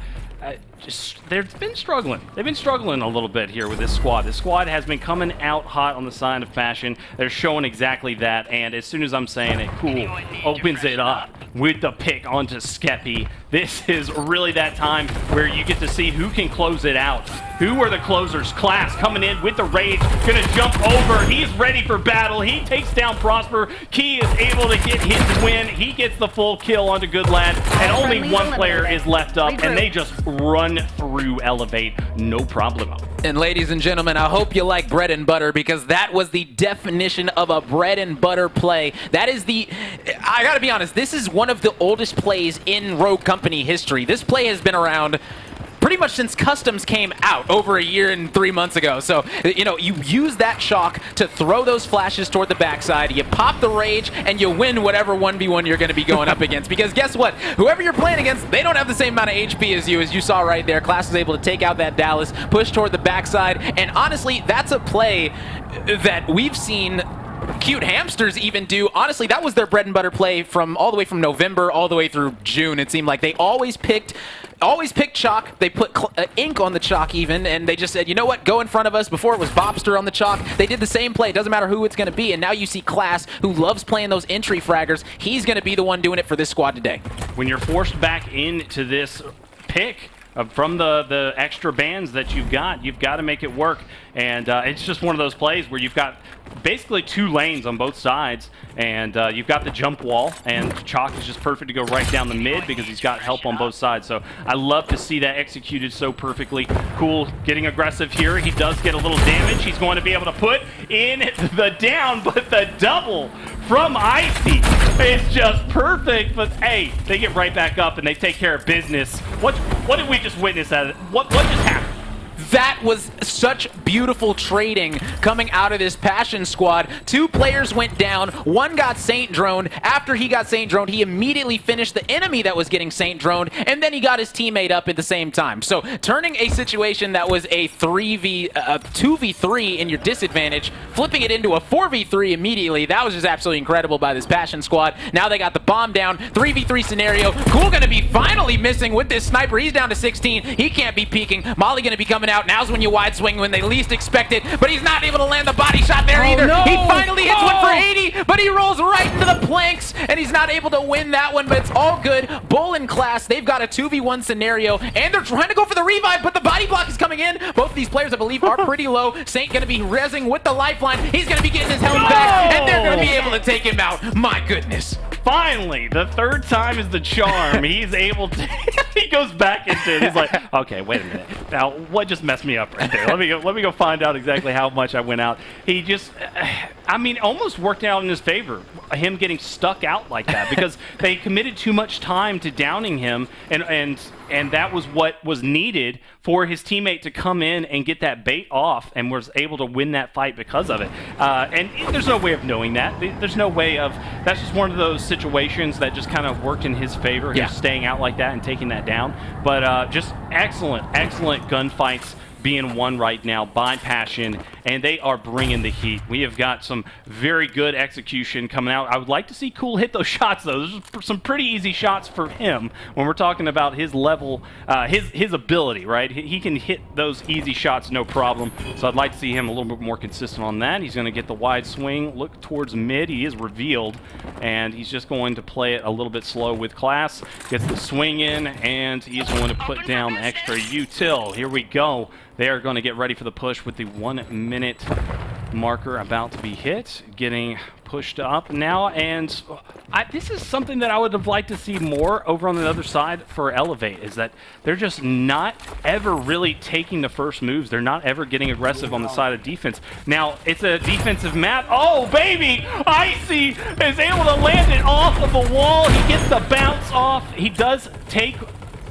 They've been struggling. They've been struggling a little bit here with this squad. This squad has been coming out hot on the side of passion. They're showing exactly that, and as soon as I'm saying it, Cool opens it up with the pick onto Skeppi. This is really that time where you get to see who can close it out. Who are the closers? Class coming in with the rage, gonna jump over. He's ready for battle. He takes down Prosper. Key is able to get his win. He gets the full kill onto Good Lad, and only one player is left up, and they just run through Elevate, no problemo. And ladies and gentlemen, I hope you like bread and butter, because that was the definition of a bread and butter play. That is I gotta be honest, this is one of the oldest plays in Rogue Company history. This play has been around pretty much since Customs came out over a year and 3 months ago. So, you know, you use that shock to throw those flashes toward the backside, you pop the rage, and you win whatever 1v1 you're going to be going up against. Because guess what? Whoever you're playing against, they don't have the same amount of HP as you saw right there. Class was able to take out that Dallas, push toward the backside, and honestly, that's a play that we've seen Cute Hamsters even do. Honestly, that was their bread and butter play from all the way from November all the way through June. It seemed like they always picked chalk. They put ink on the chalk even, and they just said, you know what, go in front of us. Before it was Bobster on the chalk. They did the same play. It doesn't matter who it's going to be, and now you see Class, who loves playing those entry fraggers. He's going to be the one doing it for this squad today. When you're forced back into this pick from the extra bands that you've got to make it work. And it's just one of those plays where you've got basically 2 lanes on both sides, and you've got the jump wall, and Chalk is just perfect to go right down the mid because he's got help on both sides. So I love to see that executed so perfectly. Cool getting aggressive here. He does get a little damage. He's going to be able to put in the down, but the double from Icy is just perfect. But hey, they get right back up and they take care of business. What did we just witness? What just happened? That was such beautiful trading coming out of this Passion squad. 2 players went down. One got Saint droned. After he got Saint droned, he immediately finished the enemy that was getting Saint droned, and then he got his teammate up at the same time. So turning a situation that was a 2v3 in your disadvantage, flipping it into a 4v3 immediately, that was just absolutely incredible by this Passion squad. Now they got the bomb down. 3v3 scenario. Cool gonna be finally missing with this sniper. He's down to 16. He can't be peeking. Molly gonna be coming out. Now's when you wide swing when they least expect it, but he's not able to land the body shot there either. No. He finally hits one for 80, but he rolls right into the planks, and he's not able to win that one, but it's all good. Bull and Class, they've got a 2v1 scenario, and they're trying to go for the revive, but the body block is coming in. Both of these players, I believe, are pretty low. Saint gonna be rezzing with the lifeline. He's gonna be getting his health back, and they're gonna be able to take him out. My goodness. Finally, the 3rd time is the charm. He's able to. He goes back into it. He's like, okay, wait a minute. Now, what just messed me up right there? Let me go find out exactly how much I went out. He just, I mean, almost worked out in his favor. Him getting stuck out like that because they committed too much time to downing him, and that was what was needed for his teammate to come in and get that bait off, and was able to win that fight because of it. And there's no way of knowing that. There's no way of. That's just one of those situations that just kind of worked in his favor. Yeah. Him staying out like that and taking that down. But just excellent gunfights being won right now by Passion, and they are bringing the heat. We have got some very good execution coming out. I would like to see Cool hit those shots, though. Those are some pretty easy shots for him when we're talking about his level, his ability, right? He can hit those easy shots no problem, so I'd like to see him a little bit more consistent on that. He's going to get the wide swing, look towards mid. He is revealed, and he's just going to play it a little bit slow with Class. Gets the swing in, and he's going to put down extra util. Here we go. They are going to get ready for the push with the 1 minute marker about to be hit, getting pushed up now, and this is something that I would have liked to see more over on the other side for Elevate, is that they're just not ever really taking the first moves. They're not ever getting aggressive on the side of defense. Now, it's a defensive map. Oh, baby! Icy is able to land it off of the wall. He gets the bounce off. He does take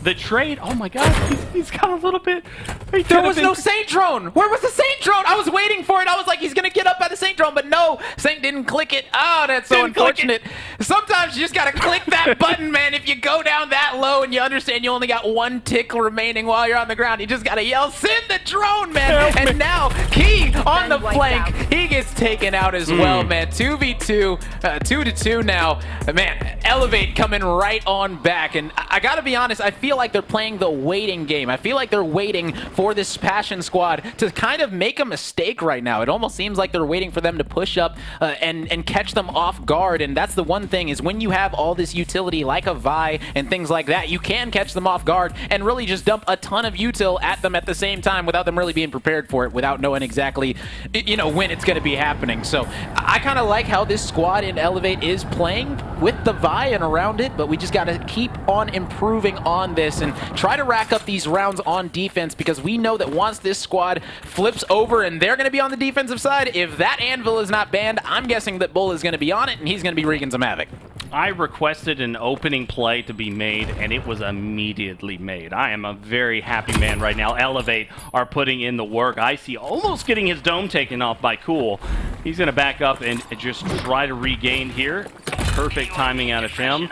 the trade. Oh my God, he's got a little bit. There was no Saint drone. Where was the Saint drone? I was waiting for it. I was like, he's gonna get up at the Saint drone, but no, Saint didn't click it. Oh, that's so unfortunate. Sometimes you just gotta click that button, man. If you go down that low and you understand you only got 1 tick remaining while you're on the ground, you just gotta yell, "Send the drone, man!" And now Key on the flank, he gets taken out as well, man. 2v2, 2-2 now. Man, Elevate coming right on back, and I gotta be honest, I feel like they're playing the waiting game. I feel like they're waiting for this Passion squad to kind of make a mistake right now. It almost seems like they're waiting for them to push up and catch them off guard, and that's the one thing is when you have all this utility like a Vi and things like that, you can catch them off guard and really just dump a ton of util at them at the same time without them really being prepared for it, without knowing exactly, you know, when it's going to be happening. So I kind of like how this squad in Elevate is playing with the Vi and around it, but we just got to keep on improving on this and try to rack up these rounds on defense, because we know that once this squad flips over and they're going to be on the defensive side, if that anvil is not banned, I'm guessing that Bull is going to be on it and he's going to be wreaking some havoc. I requested an opening play to be made, and it was immediately made. I am a very happy man right now. Elevate are putting in the work. Icy almost getting his dome taken off by Cool. He's going to back up and just try to regain here. Perfect timing out of him.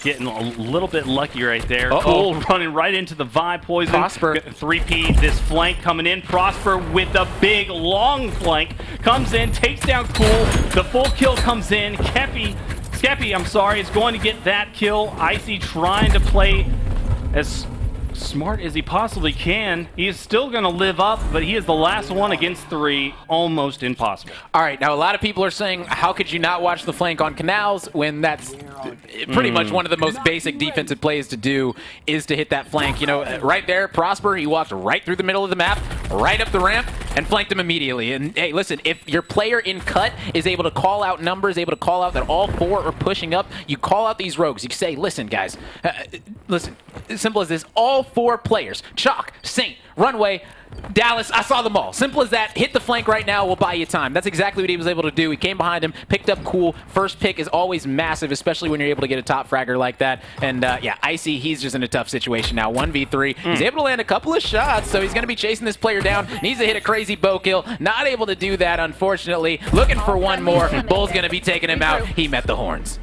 Getting a little bit lucky right there. Cool running right into the Vi poison. Prosper. 3P, this flank coming in. Prosper with a big, long flank. Comes in, takes down Cool. The full kill comes in. Skeppy, I'm sorry, is going to get that kill. Icy trying to play as smart as he possibly can. He is still going to live up, but he is the last one against 3. Almost impossible. All right, now a lot of people are saying, how could you not watch the flank on Canals when that's pretty much one of the most basic defensive plays to do is to hit that flank. You know, right there, Prosper, he walked right through the middle of the map, right up the ramp, and flanked him immediately. And hey, listen, if your player in cut is able to call out numbers, able to call out that all 4 are pushing up, you call out these rogues. You say, listen, guys, listen, as simple as this, all 4 players, Chalk, Saint, Runway, Dallas, I saw them all. Simple as that. Hit the flank right now. We'll buy you time. That's exactly what he was able to do. He came behind him, picked up Cool. First pick is always massive, especially when you're able to get a top fragger like that. And yeah, Icy, he's just in a tough situation now. 1v3. He's able to land a couple of shots, so he's going to be chasing this player down. Needs to hit a crazy bow kill. Not able to do that, unfortunately. Looking for one more. Bull's going to be taking him out. He met the horns.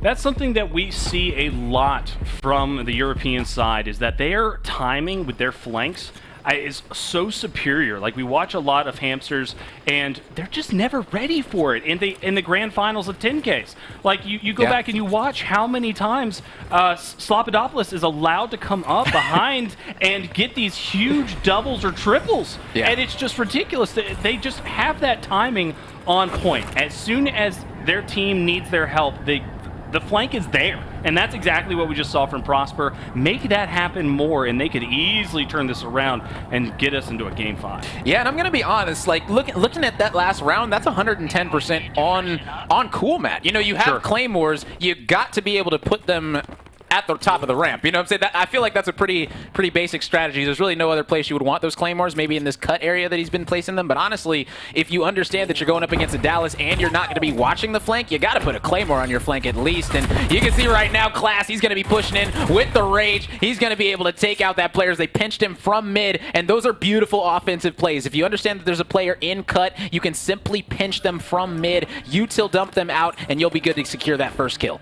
That's something that we see a lot from the European side, is that their timing with their flanks is so superior. Like, we watch a lot of hamsters and they're just never ready for it in the grand finals of 10Ks. Like, you go back and you watch how many times Slopodopoulos is allowed to come up behind and get these huge doubles or triples. And it's just ridiculous. They just have that timing on point. As soon as their team needs their help, the flank is there, and that's exactly what we just saw from Prosper. Make that happen more, and they could easily turn this around and get us into a game 5. Yeah, and I'm gonna be honest, like looking at that last round, that's 110% on Cool, Matt. You know, you have Claymores, you got to be able to put them at the top of the ramp. You know what I'm saying? I feel like that's a pretty basic strategy. There's really no other place you would want those Claymores, maybe in this cut area that he's been placing them. But honestly, if you understand that you're going up against a Dallas and you're not going to be watching the flank, you got to put a Claymore on your flank at least. And you can see right now, Class, he's going to be pushing in with the Rage. He's going to be able to take out that player as they pinched him from mid. And those are beautiful offensive plays. If you understand that there's a player in cut, you can simply pinch them from mid, util dump them out, and you'll be good to secure that first kill.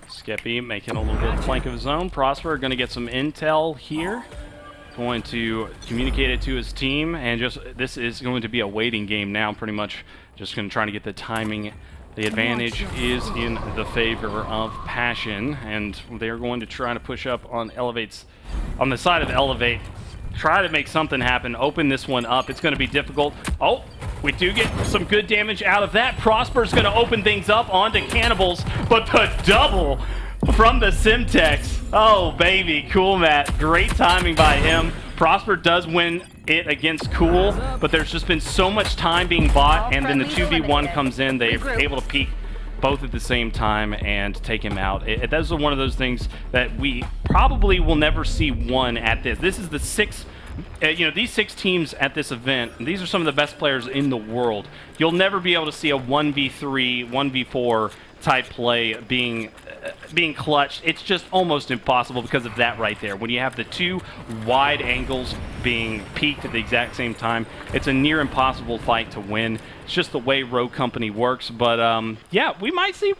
Skeppy making a little bit of flank of his own. Prosper going to get some intel here. Going to communicate it to his team, and just this is going to be a waiting game now, pretty much. Just going to try to get the timing. The advantage is in the favor of Passion, and they're going to try to push up on Elevate's, on the side of Elevate. Try to make something happen. Open this one up. It's going to be difficult. Oh, we do get some good damage out of that. Prosper's going to open things up onto Cannibals, but the double from the Simtex. Oh, baby. Cool, Matt. Great timing by him. Prosper does win it against Cool, but there's just been so much time being bought, and then the 2v1 comes in. They're able to peek both at the same time and take him out. Those are one of those things that we probably will never see one at this. This is the these 6 teams at this event, these are some of the best players in the world. You'll never be able to see a 1v3, 1v4 type play being clutched, it's just almost impossible because of that right there. When you have the two wide angles being peaked at the exact same time, it's a near impossible fight to win. It's just the way Rogue Company works. But yeah, we might see.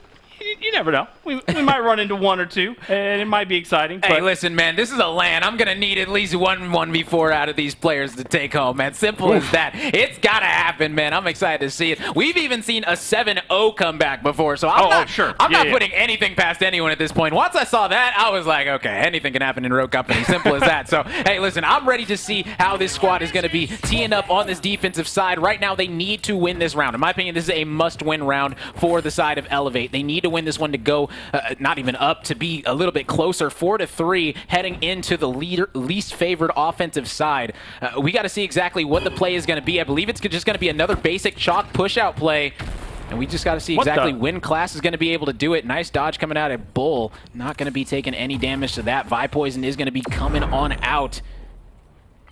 You never know. We might run into one or two, and it might be exciting. Hey, listen, man, this is a LAN. I'm going to need at least one 1v4 out of these players to take home, man. Simple as that. It's got to happen, man. I'm excited to see it. We've even seen a 7-0 comeback before, so I'm not putting anything past anyone at this point. Once I saw that, I was like, okay, anything can happen in Rogue Company. Simple as that. So, hey, listen, I'm ready to see how this squad is going to be teeing up on this defensive side. Right now, they need to win this round. In my opinion, this is a must-win round for the side of Elevate. They need to win this one to go not even up, to be a little bit closer, 4-3, heading into the least favored offensive side. We got to see exactly what the play is going to be. I believe it's just going to be another basic chalk push-out play, and we just got to see exactly when Class is going to be able to do it. Nice dodge coming out at Bull. Not going to be taking any damage to that. Vi Poison is going to be coming on out.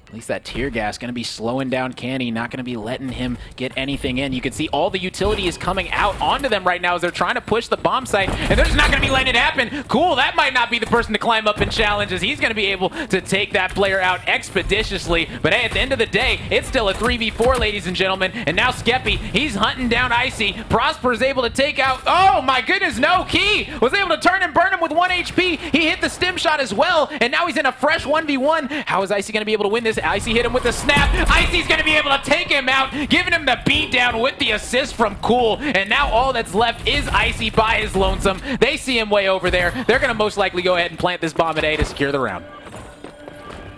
At least that tear gas going to be slowing down Canny, not going to be letting him get anything in. You can see all the utility is coming out onto them right now as they're trying to push the bomb site, and they're just not going to be letting it happen. Cool, that might not be the person to climb up and challenge, as he's going to be able to take that player out expeditiously. But hey, at the end of the day, it's still a 3v4, ladies and gentlemen. And now Skeppy, he's hunting down Icy. Prosper is able to take out, oh my goodness, no, Key was able to turn and burn him with 1 HP. He hit the stim shot as well, and now he's in a fresh 1v1. How is Icy going to be able to win this? Icy hit him with a snap. Icy's going to be able to take him out, giving him the beat down with the assist from Cool. And now all that's left is Icy by his lonesome. They see him way over there. They're going to most likely go ahead and plant this bomb at A to secure the round.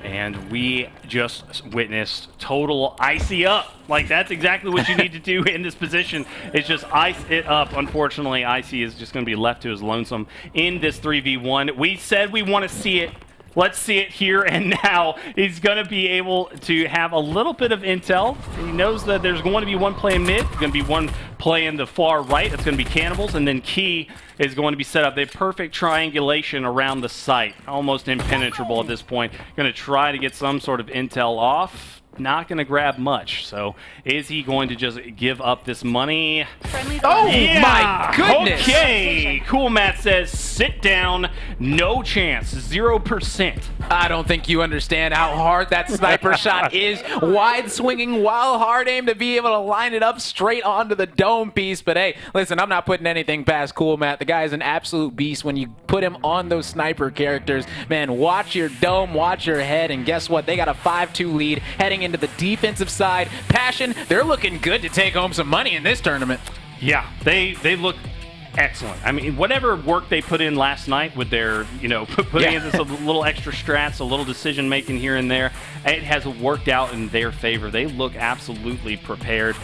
And we just witnessed total Icy up. Like, that's exactly what you need to do in this position. It's just ice it up. Unfortunately, Icy is just going to be left to his lonesome in this 3v1. We said we want to see it. Let's see it here and now. He's going to be able to have a little bit of intel. He knows that there's going to be one play in mid, going to be one play in the far right. It's going to be Cannibals, and then Key is going to be set up. They have perfect triangulation around the site. Almost impenetrable at this point. Going to try to get some sort of intel off. Not going to grab much. So is he going to just give up this money? Oh yeah. My goodness. Okay. Cool Matt says sit down. No chance. 0%. I don't think you understand how hard that sniper shot is. Wide swinging while hard aim to be able to line it up straight onto the dome piece. But hey, listen, I'm not putting anything past Cool Matt. The guy is an absolute beast when you put him on those sniper characters. Man, watch your dome, watch your head, and guess what? They got a 5-2 lead heading into the defensive side. Passion, they're looking good to take home some money in this tournament. Yeah, they look excellent. I mean, whatever work they put in last night with their, putting in this little extra strats, a little decision making here and there, it has worked out in their favor. They look absolutely prepared.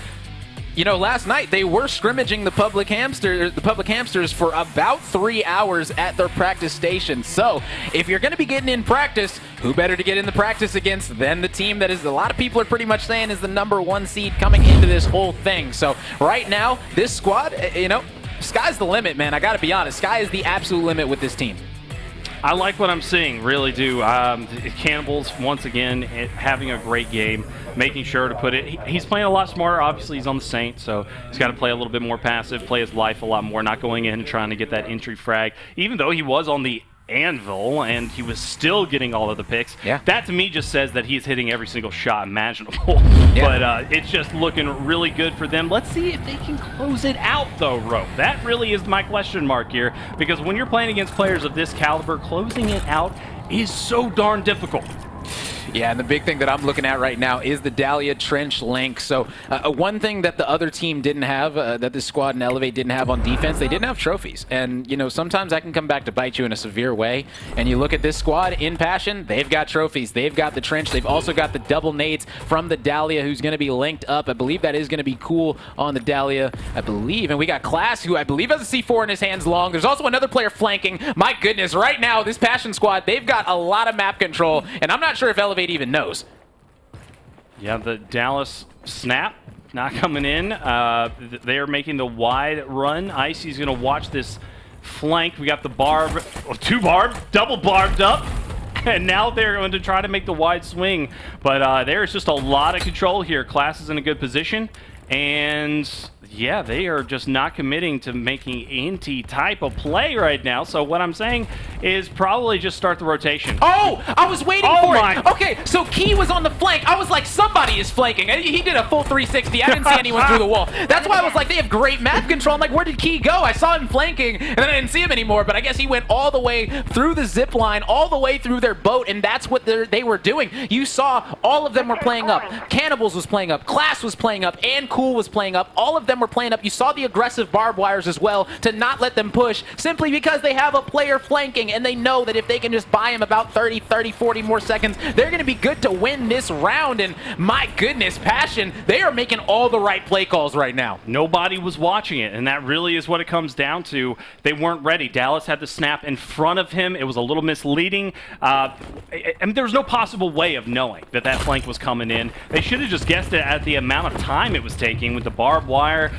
Last night they were scrimmaging the public hamsters for about 3 hours at their practice station. So if you're going to be getting in practice, who better to get in the practice against than the team that is, a lot of people are pretty much saying, is the #1 seed coming into this whole thing. So right now, this squad, sky's the limit, man. I got to be honest. Sky is the absolute limit with this team. I like what I'm seeing, really do. Cannibals, once again, having a great game, making sure to put it. He's playing a lot smarter. Obviously, he's on the Saint, so he's got to play a little bit more passive, play his life a lot more, not going in and trying to get that entry frag. Even though he was on the Anvil and he was still getting all of the picks, that to me just says that he's hitting every single shot imaginable. But it's just looking really good for them. Let's see if they can close it out though, Rope. That really is my question mark here, because when you're playing against players of this caliber, closing it out is so darn difficult. Yeah, and the big thing that I'm looking at right now is the Dahlia Trench Link. So one thing that the other team didn't have, that this squad and Elevate didn't have on defense, they didn't have trophies. And, sometimes that can come back to bite you in a severe way. And you look at this squad in Passion, they've got trophies. They've got the Trench. They've also got the double nades from the Dahlia, who's going to be linked up. I believe that is going to be Cool on the Dahlia, I believe. And we got Class, who I believe has a C4 in his hands long. There's also another player flanking. My goodness, right now, this Passion squad, they've got a lot of map control. And I'm not sure if Elevate even knows. Yeah, the Dallas snap not coming in. They are making the wide run. Icy's going to watch this flank. We got the barb, 2 barb, double barbed up. And now they're going to try to make the wide swing. But there's just a lot of control here. Class is in a good position. And yeah, they are just not committing to making any type of play right now. So what I'm saying is probably just start the rotation. Oh, I was waiting Oh for my. it. Okay, so Key was on the flank. I was like, somebody is flanking. And he did a full 360. I didn't see anyone through the wall. That's why I was like, they have great map control. I'm like, where did Key go? I saw him flanking, and then I didn't see him anymore. But I guess he went all the way through the zip line, all the way through their boat, and that's what they were doing. You saw all of them were playing up. Cannibals was playing up. Class was playing up. And Cool was playing up. All of them were playing up. You saw the aggressive barbed wires as well to not let them push, simply because they have a player flanking, and they know that if they can just buy him about 30, 40 more seconds, they're going to be good to win this round. And my goodness, Passion, they are making all the right play calls right now. Nobody was watching it, and that really is what it comes down to. They weren't ready. Dallas had the snap in front of him. It was a little misleading. And there was no possible way of knowing that that flank was coming in. They should have just guessed it at the amount of time it was taking with the barbed wire,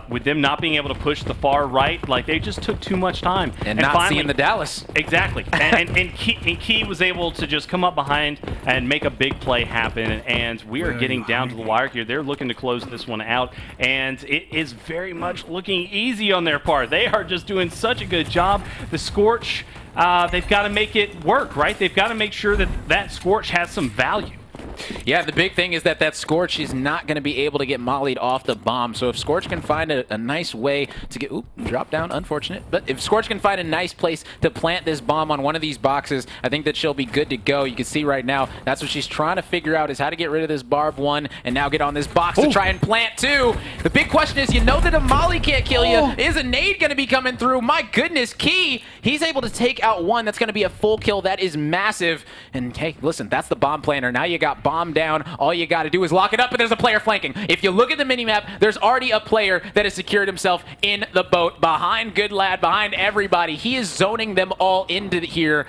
with them not being able to push the far right. Like, they just took too much time. And not finally, seeing the Dallas. Exactly. and Key was able to just come up behind and make a big play happen. And we are getting down to the wire here. They're looking to close this one out. And it is very much looking easy on their part. They are just doing such a good job. The Scorch, they've got to make it work, right? They've got to make sure that that Scorch has some value. Yeah, the big thing is that Scorch is not going to be able to get mollied off the bomb. So if Scorch can find a nice way to get... Oop, drop down, unfortunate. But if Scorch can find a nice place to plant this bomb on one of these boxes, I think that she'll be good to go. You can see right now, that's what she's trying to figure out, is how to get rid of this barb one and now get on this box to try and plant two. The big question is, you know that a molly can't kill you. Is a nade going to be coming through? My goodness, Key, he's able to take out one. That's going to be a full kill. That is massive. And hey, listen, that's the bomb planter. Now you got bomb down. All you got to do is lock it up, and there's a player flanking. If you look at the minimap, there's already a player that has secured himself in the boat behind Good Lad, behind everybody. He is zoning them all into here.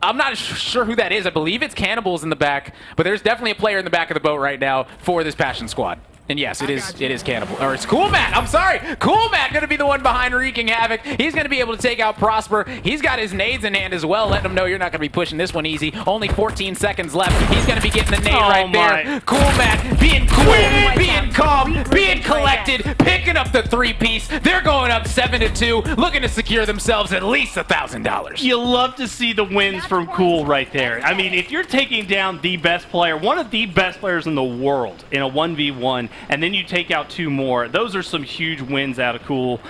I'm not sure who that is. I believe it's Cannibals in the back, but there's definitely a player in the back of the boat right now for this Passion squad. And yes, it is Cannibal, or it's Cool Matt. I'm sorry, Cool Matt going to be the one behind wreaking havoc. He's going to be able to take out Prosper. He's got his nades in hand as well, letting him know you're not going to be pushing this one easy. Only 14 seconds left. He's going to be getting the nade right there. Cool Matt being cool, being calm, being collected, picking up the three-piece. They're going up 7-2, looking to secure themselves at least $1,000. You love to see the wins from Cool right there. I mean, if you're taking down the best player, one of the best players in the world in a 1v1, and then you take out two more, those are some huge wins out of Cool.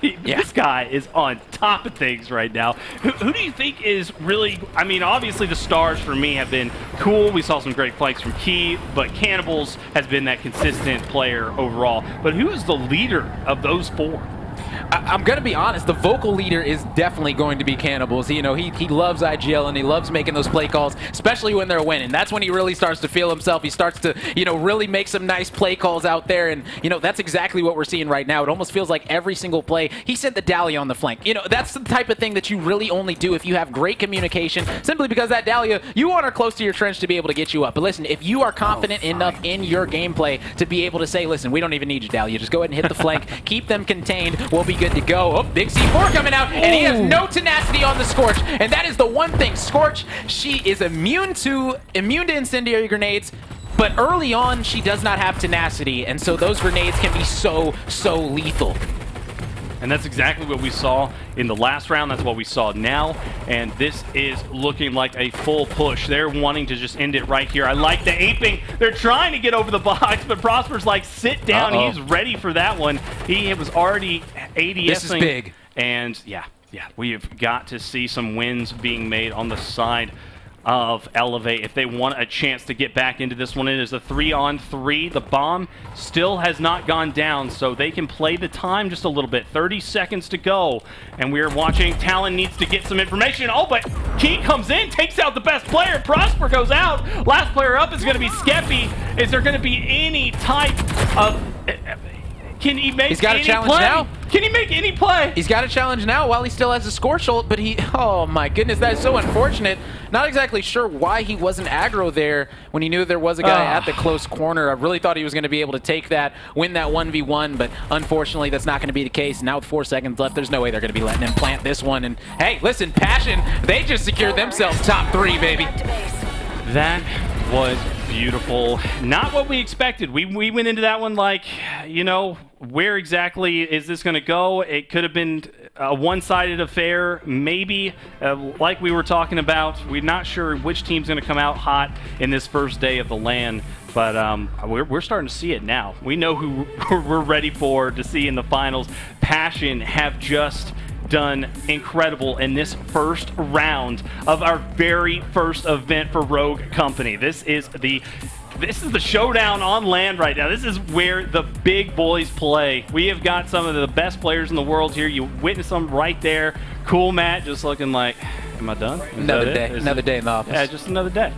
This guy is on top of things right now. Who do you think is really, I mean, obviously the stars for me have been Cool. We saw some great flanks from Key, but Cannibals has been that consistent player overall. But who is the leader of those four? I'm going to be honest, the vocal leader is definitely going to be Cannibals. You know, he loves IGL, and he loves making those play calls, especially when they're winning. That's when he really starts to feel himself. He starts to, you know, really make some nice play calls out there, and, you know, that's exactly what we're seeing right now. It almost feels like every single play, he sent the Dahlia on the flank. You know, that's the type of thing that you really only do if you have great communication, simply because that Dahlia, you want her close to your trench to be able to get you up. But listen, if you are confident enough in your gameplay to be able to say, listen, we don't even need you, Dahlia. Just go ahead and hit the flank, keep them contained, we'll be good to go. Oh, big C4 coming out, and he has no tenacity on the Scorch, and that is the one thing. Scorch, she is immune to incendiary grenades, but early on she does not have tenacity, and so those grenades can be so lethal. And that's exactly what we saw in the last round. That's what we saw now. And this is looking like a full push. They're wanting to just end it right here. I like the aping. They're trying to get over the box, but Prosper's like, sit down. He's ready for that one. He was already ADSing. This is big. And yeah, we have got to see some wins being made on the side of Elevate if they want a chance to get back into this one. It is a 3-on-3. The bomb still has not gone down, so they can play the time just a little bit. 30 seconds to go, and we're watching. Talon needs to get some information. Oh, but Key comes in, takes out the best player. Prosper goes out. Last player up is going to be Skeppy. Is there going to be any type of... Can he make He's got any a challenge play? now. Can he make any play? He's got a challenge now while he still has a Scorch ult, but he... Oh, my goodness, that is so unfortunate. Not exactly sure why he wasn't aggro there when he knew there was a guy at the close corner. I really thought he was going to be able to take that, win that 1v1, but unfortunately, that's not going to be the case. Now with 4 seconds left, there's no way they're going to be letting him plant this one. And, hey, listen, Passion, they just secured themselves top 3, baby. That was beautiful. Not what we expected. We went into that one like, you know, where exactly is this going to go? It could have been a one-sided affair, maybe, like we were talking about. We're not sure which team's going to come out hot in this first day of the LAN, but we're starting to see it now. We know who we're ready for to see in the finals. Passion have just done incredible in this first round of our very first event for Rogue Company. This is the showdown on LAN right now. This is where the big boys play. We have got some of the best players in the world here. You witness them right there. Cool Matt just looking like, am I done? Another day in the office. Yeah, just another day.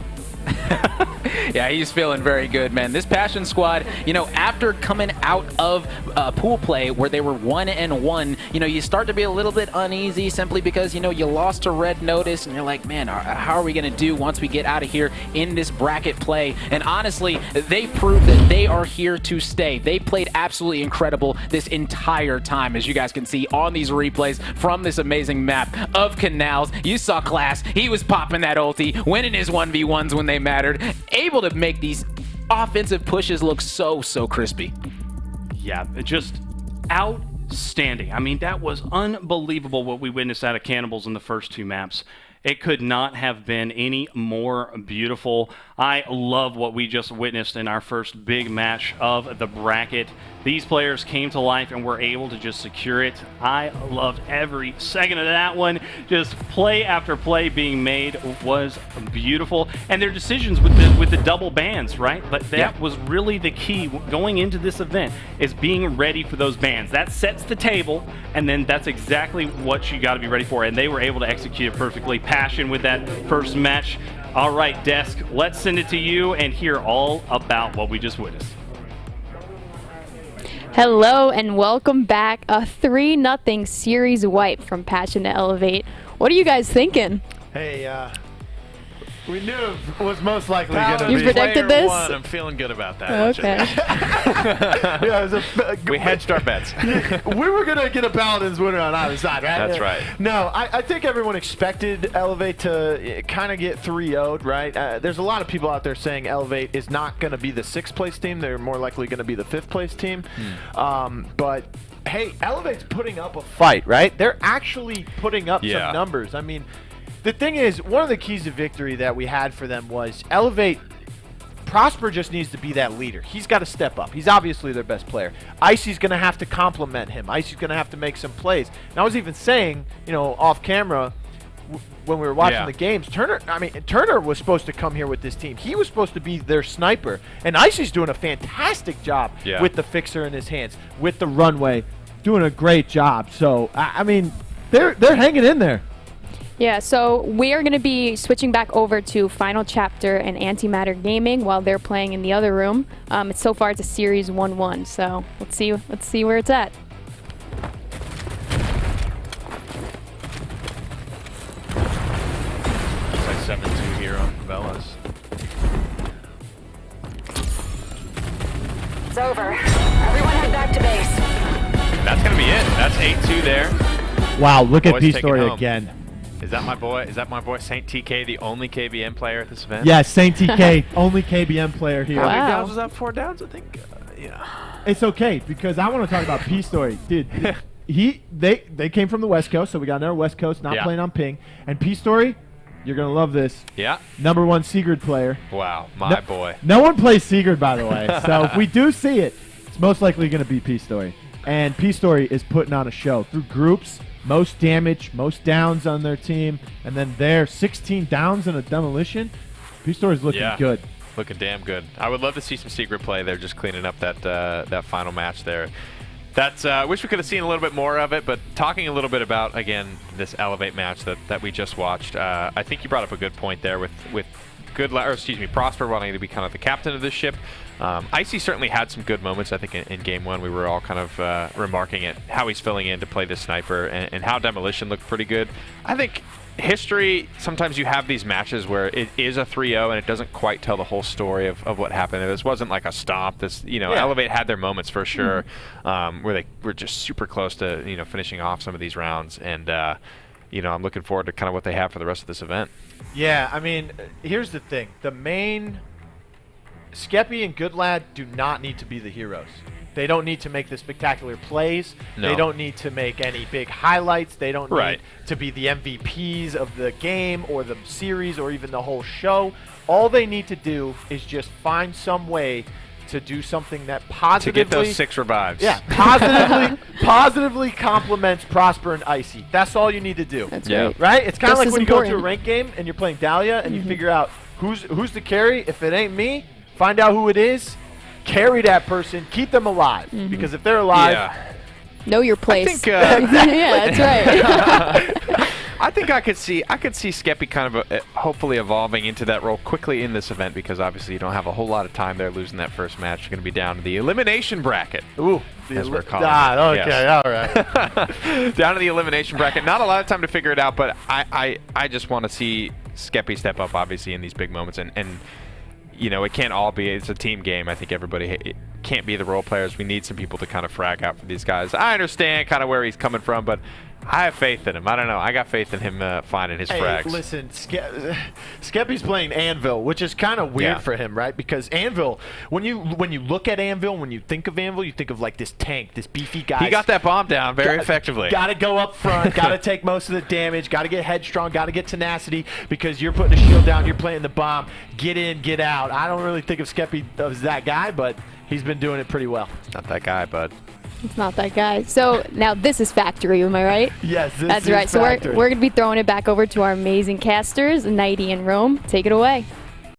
Yeah, he's feeling very good, man. This Passion squad, you know, after coming out of pool play where they were 1-1, you know, you start to be a little bit uneasy simply because, you know, you lost to Red Notice, and you're like, man, how are we going to do once we get out of here in this bracket play? And honestly, they proved that they are here to stay. They played absolutely incredible this entire time, as you guys can see on these replays from this amazing map of Canals. You saw Class. He was popping that ulti, winning his 1v1s when they mattered, able to make these offensive pushes look so crispy. Yeah, just outstanding. I mean, that was unbelievable what we witnessed out of Cannibals in the first two maps. It could not have been any more beautiful. I love what we just witnessed in our first big match of the bracket. These players came to life and were able to just secure it. I loved every second of that one. Just play after play being made was beautiful. And their decisions with the double bans, right? But that was really the key going into this event, is being ready for those bans. That sets the table, and then that's exactly what you got to be ready for. And they were able to execute it perfectly. Passion with that first match. All right, Desk, let's send it to you and hear all about what we just witnessed. Hello and welcome back. A 3-0 series wipe from Passion to Elevate. What are you guys thinking? Hey, we knew it was most likely going to be. You predicted this? One. I'm feeling good about that. Okay. Yeah, it was We hedged our bets. We were going to get a Paladins winner on either side, right? That's right. No, I think everyone expected Elevate to kind of get 3-0'd, right? There's a lot of people out there saying Elevate is not going to be the 6th place team. They're more likely going to be the 5th place team. But hey, Elevate's putting up a fight, right? They're actually putting up some numbers. I mean, the thing is, one of the keys to victory that we had for them was Elevate. Prosper just needs to be that leader. He's got to step up. He's obviously their best player. Icy's going to have to complement him. Icy's going to have to make some plays. And I was even saying, you know, off camera when we were watching the games, Turner was supposed to come here with this team. He was supposed to be their sniper. And Icy's doing a fantastic job with the fixer in his hands, with the runway, doing a great job. So, I mean, they're hanging in there. Yeah, so we are going to be switching back over to Final Chapter and Antimatter Gaming while they're playing in the other room. So far it's a series 1-1, so let's see where it's at. It's like 7-2 here on Favelas. It's over. Everyone head back to base. That's going to be it. That's 8-2 there. Wow, look at Boys P take it Story home. again. Is that my boy? Is that my boy Saint TK, the only KBM player at this event? Yeah, Saint TK, only KBM player here. Wow. How many downs was that? 4 downs, I think. Yeah. It's okay because I want to talk about P Story, dude. They came from the West Coast, so we got another West Coast, not playing on ping. And P Story, you're gonna love this. Yeah. #1 Sigurd player. Wow, my boy. No one plays Sigurd, by the way. So if we do see it, it's most likely gonna be P Story. And P Story is putting on a show through groups. Most damage, most downs on their team, and then their 16 downs in a demolition. P Story's looking good. Looking damn good. I would love to see some secret play there, just cleaning up that final match there. That's wish we could have seen a little bit more of it, but talking a little bit about, again, this Elevate match that we just watched, I think you brought up a good point there with Prosper wanting to be kind of the captain of this ship. Icy certainly had some good moments. I think in Game 1 we were all kind of remarking at how he's filling in to play this sniper and how Demolition looked pretty good. I think history, sometimes you have these matches where it is a 3-0 and it doesn't quite tell the whole story of what happened. This wasn't like a stomp. This, Elevate had their moments for sure, where they were just super close to, finishing off some of these rounds. And, I'm looking forward to kind of what they have for the rest of this event. Yeah, I mean, here's the thing. The main Skeppy and Goodlad do not need to be the heroes. They don't need to make the spectacular plays. No. They don't need to make any big highlights. They don't Right. need to be the MVPs of the game or the series or even the whole show. All they need to do is just find some way to do something that To positively get those 6 revives. Yeah, positively complements Prosper and Icy. That's all you need to do. That's Yeah. right. Right? It's kind of Just like as when you go to a important. ranked game and you're playing Dahlia and you figure out who's the carry. If it ain't me, find out who it is, carry that person, keep them alive. Because if they're alive, Yeah. Know your place. think, yeah, that's right. I think I could see Skeppy kind of hopefully evolving into that role quickly in this event, because obviously you don't have a whole lot of time there losing that first match. You're going to be down to the elimination bracket. ooh, As we're calling ah, it. okay, Yes. all right. Down to the elimination bracket. Not a lot of time to figure it out, but I just want to see Skeppy step up, obviously, in these big moments. And you know, it can't all be, it's a team game. I think it can't be the role players. We need some people to kind of frag out for these guys. I understand kind of where he's coming from, but I have faith in him. I don't know. I got faith in him finding his Hey, frags. listen, Skeppy's playing Anvil, which is kind of weird Yeah. for him, right? Because Anvil, when you look at Anvil, when you think of Anvil, you think of like this tank, this beefy guy. He got that bomb down very effectively. Got to go up front, got to take most of the damage, got to get headstrong, got to get tenacity, because you're putting a shield down, you're playing the bomb, get in, get out. I don't really think of Skeppy as that guy, but he's been doing it pretty well. Not that guy, bud. It's not that guy. So now this is Factory, am I right? Yes, this That's is right. So Factory. we're going to be throwing it back over to our amazing casters, Nighty and Rome. Take it away.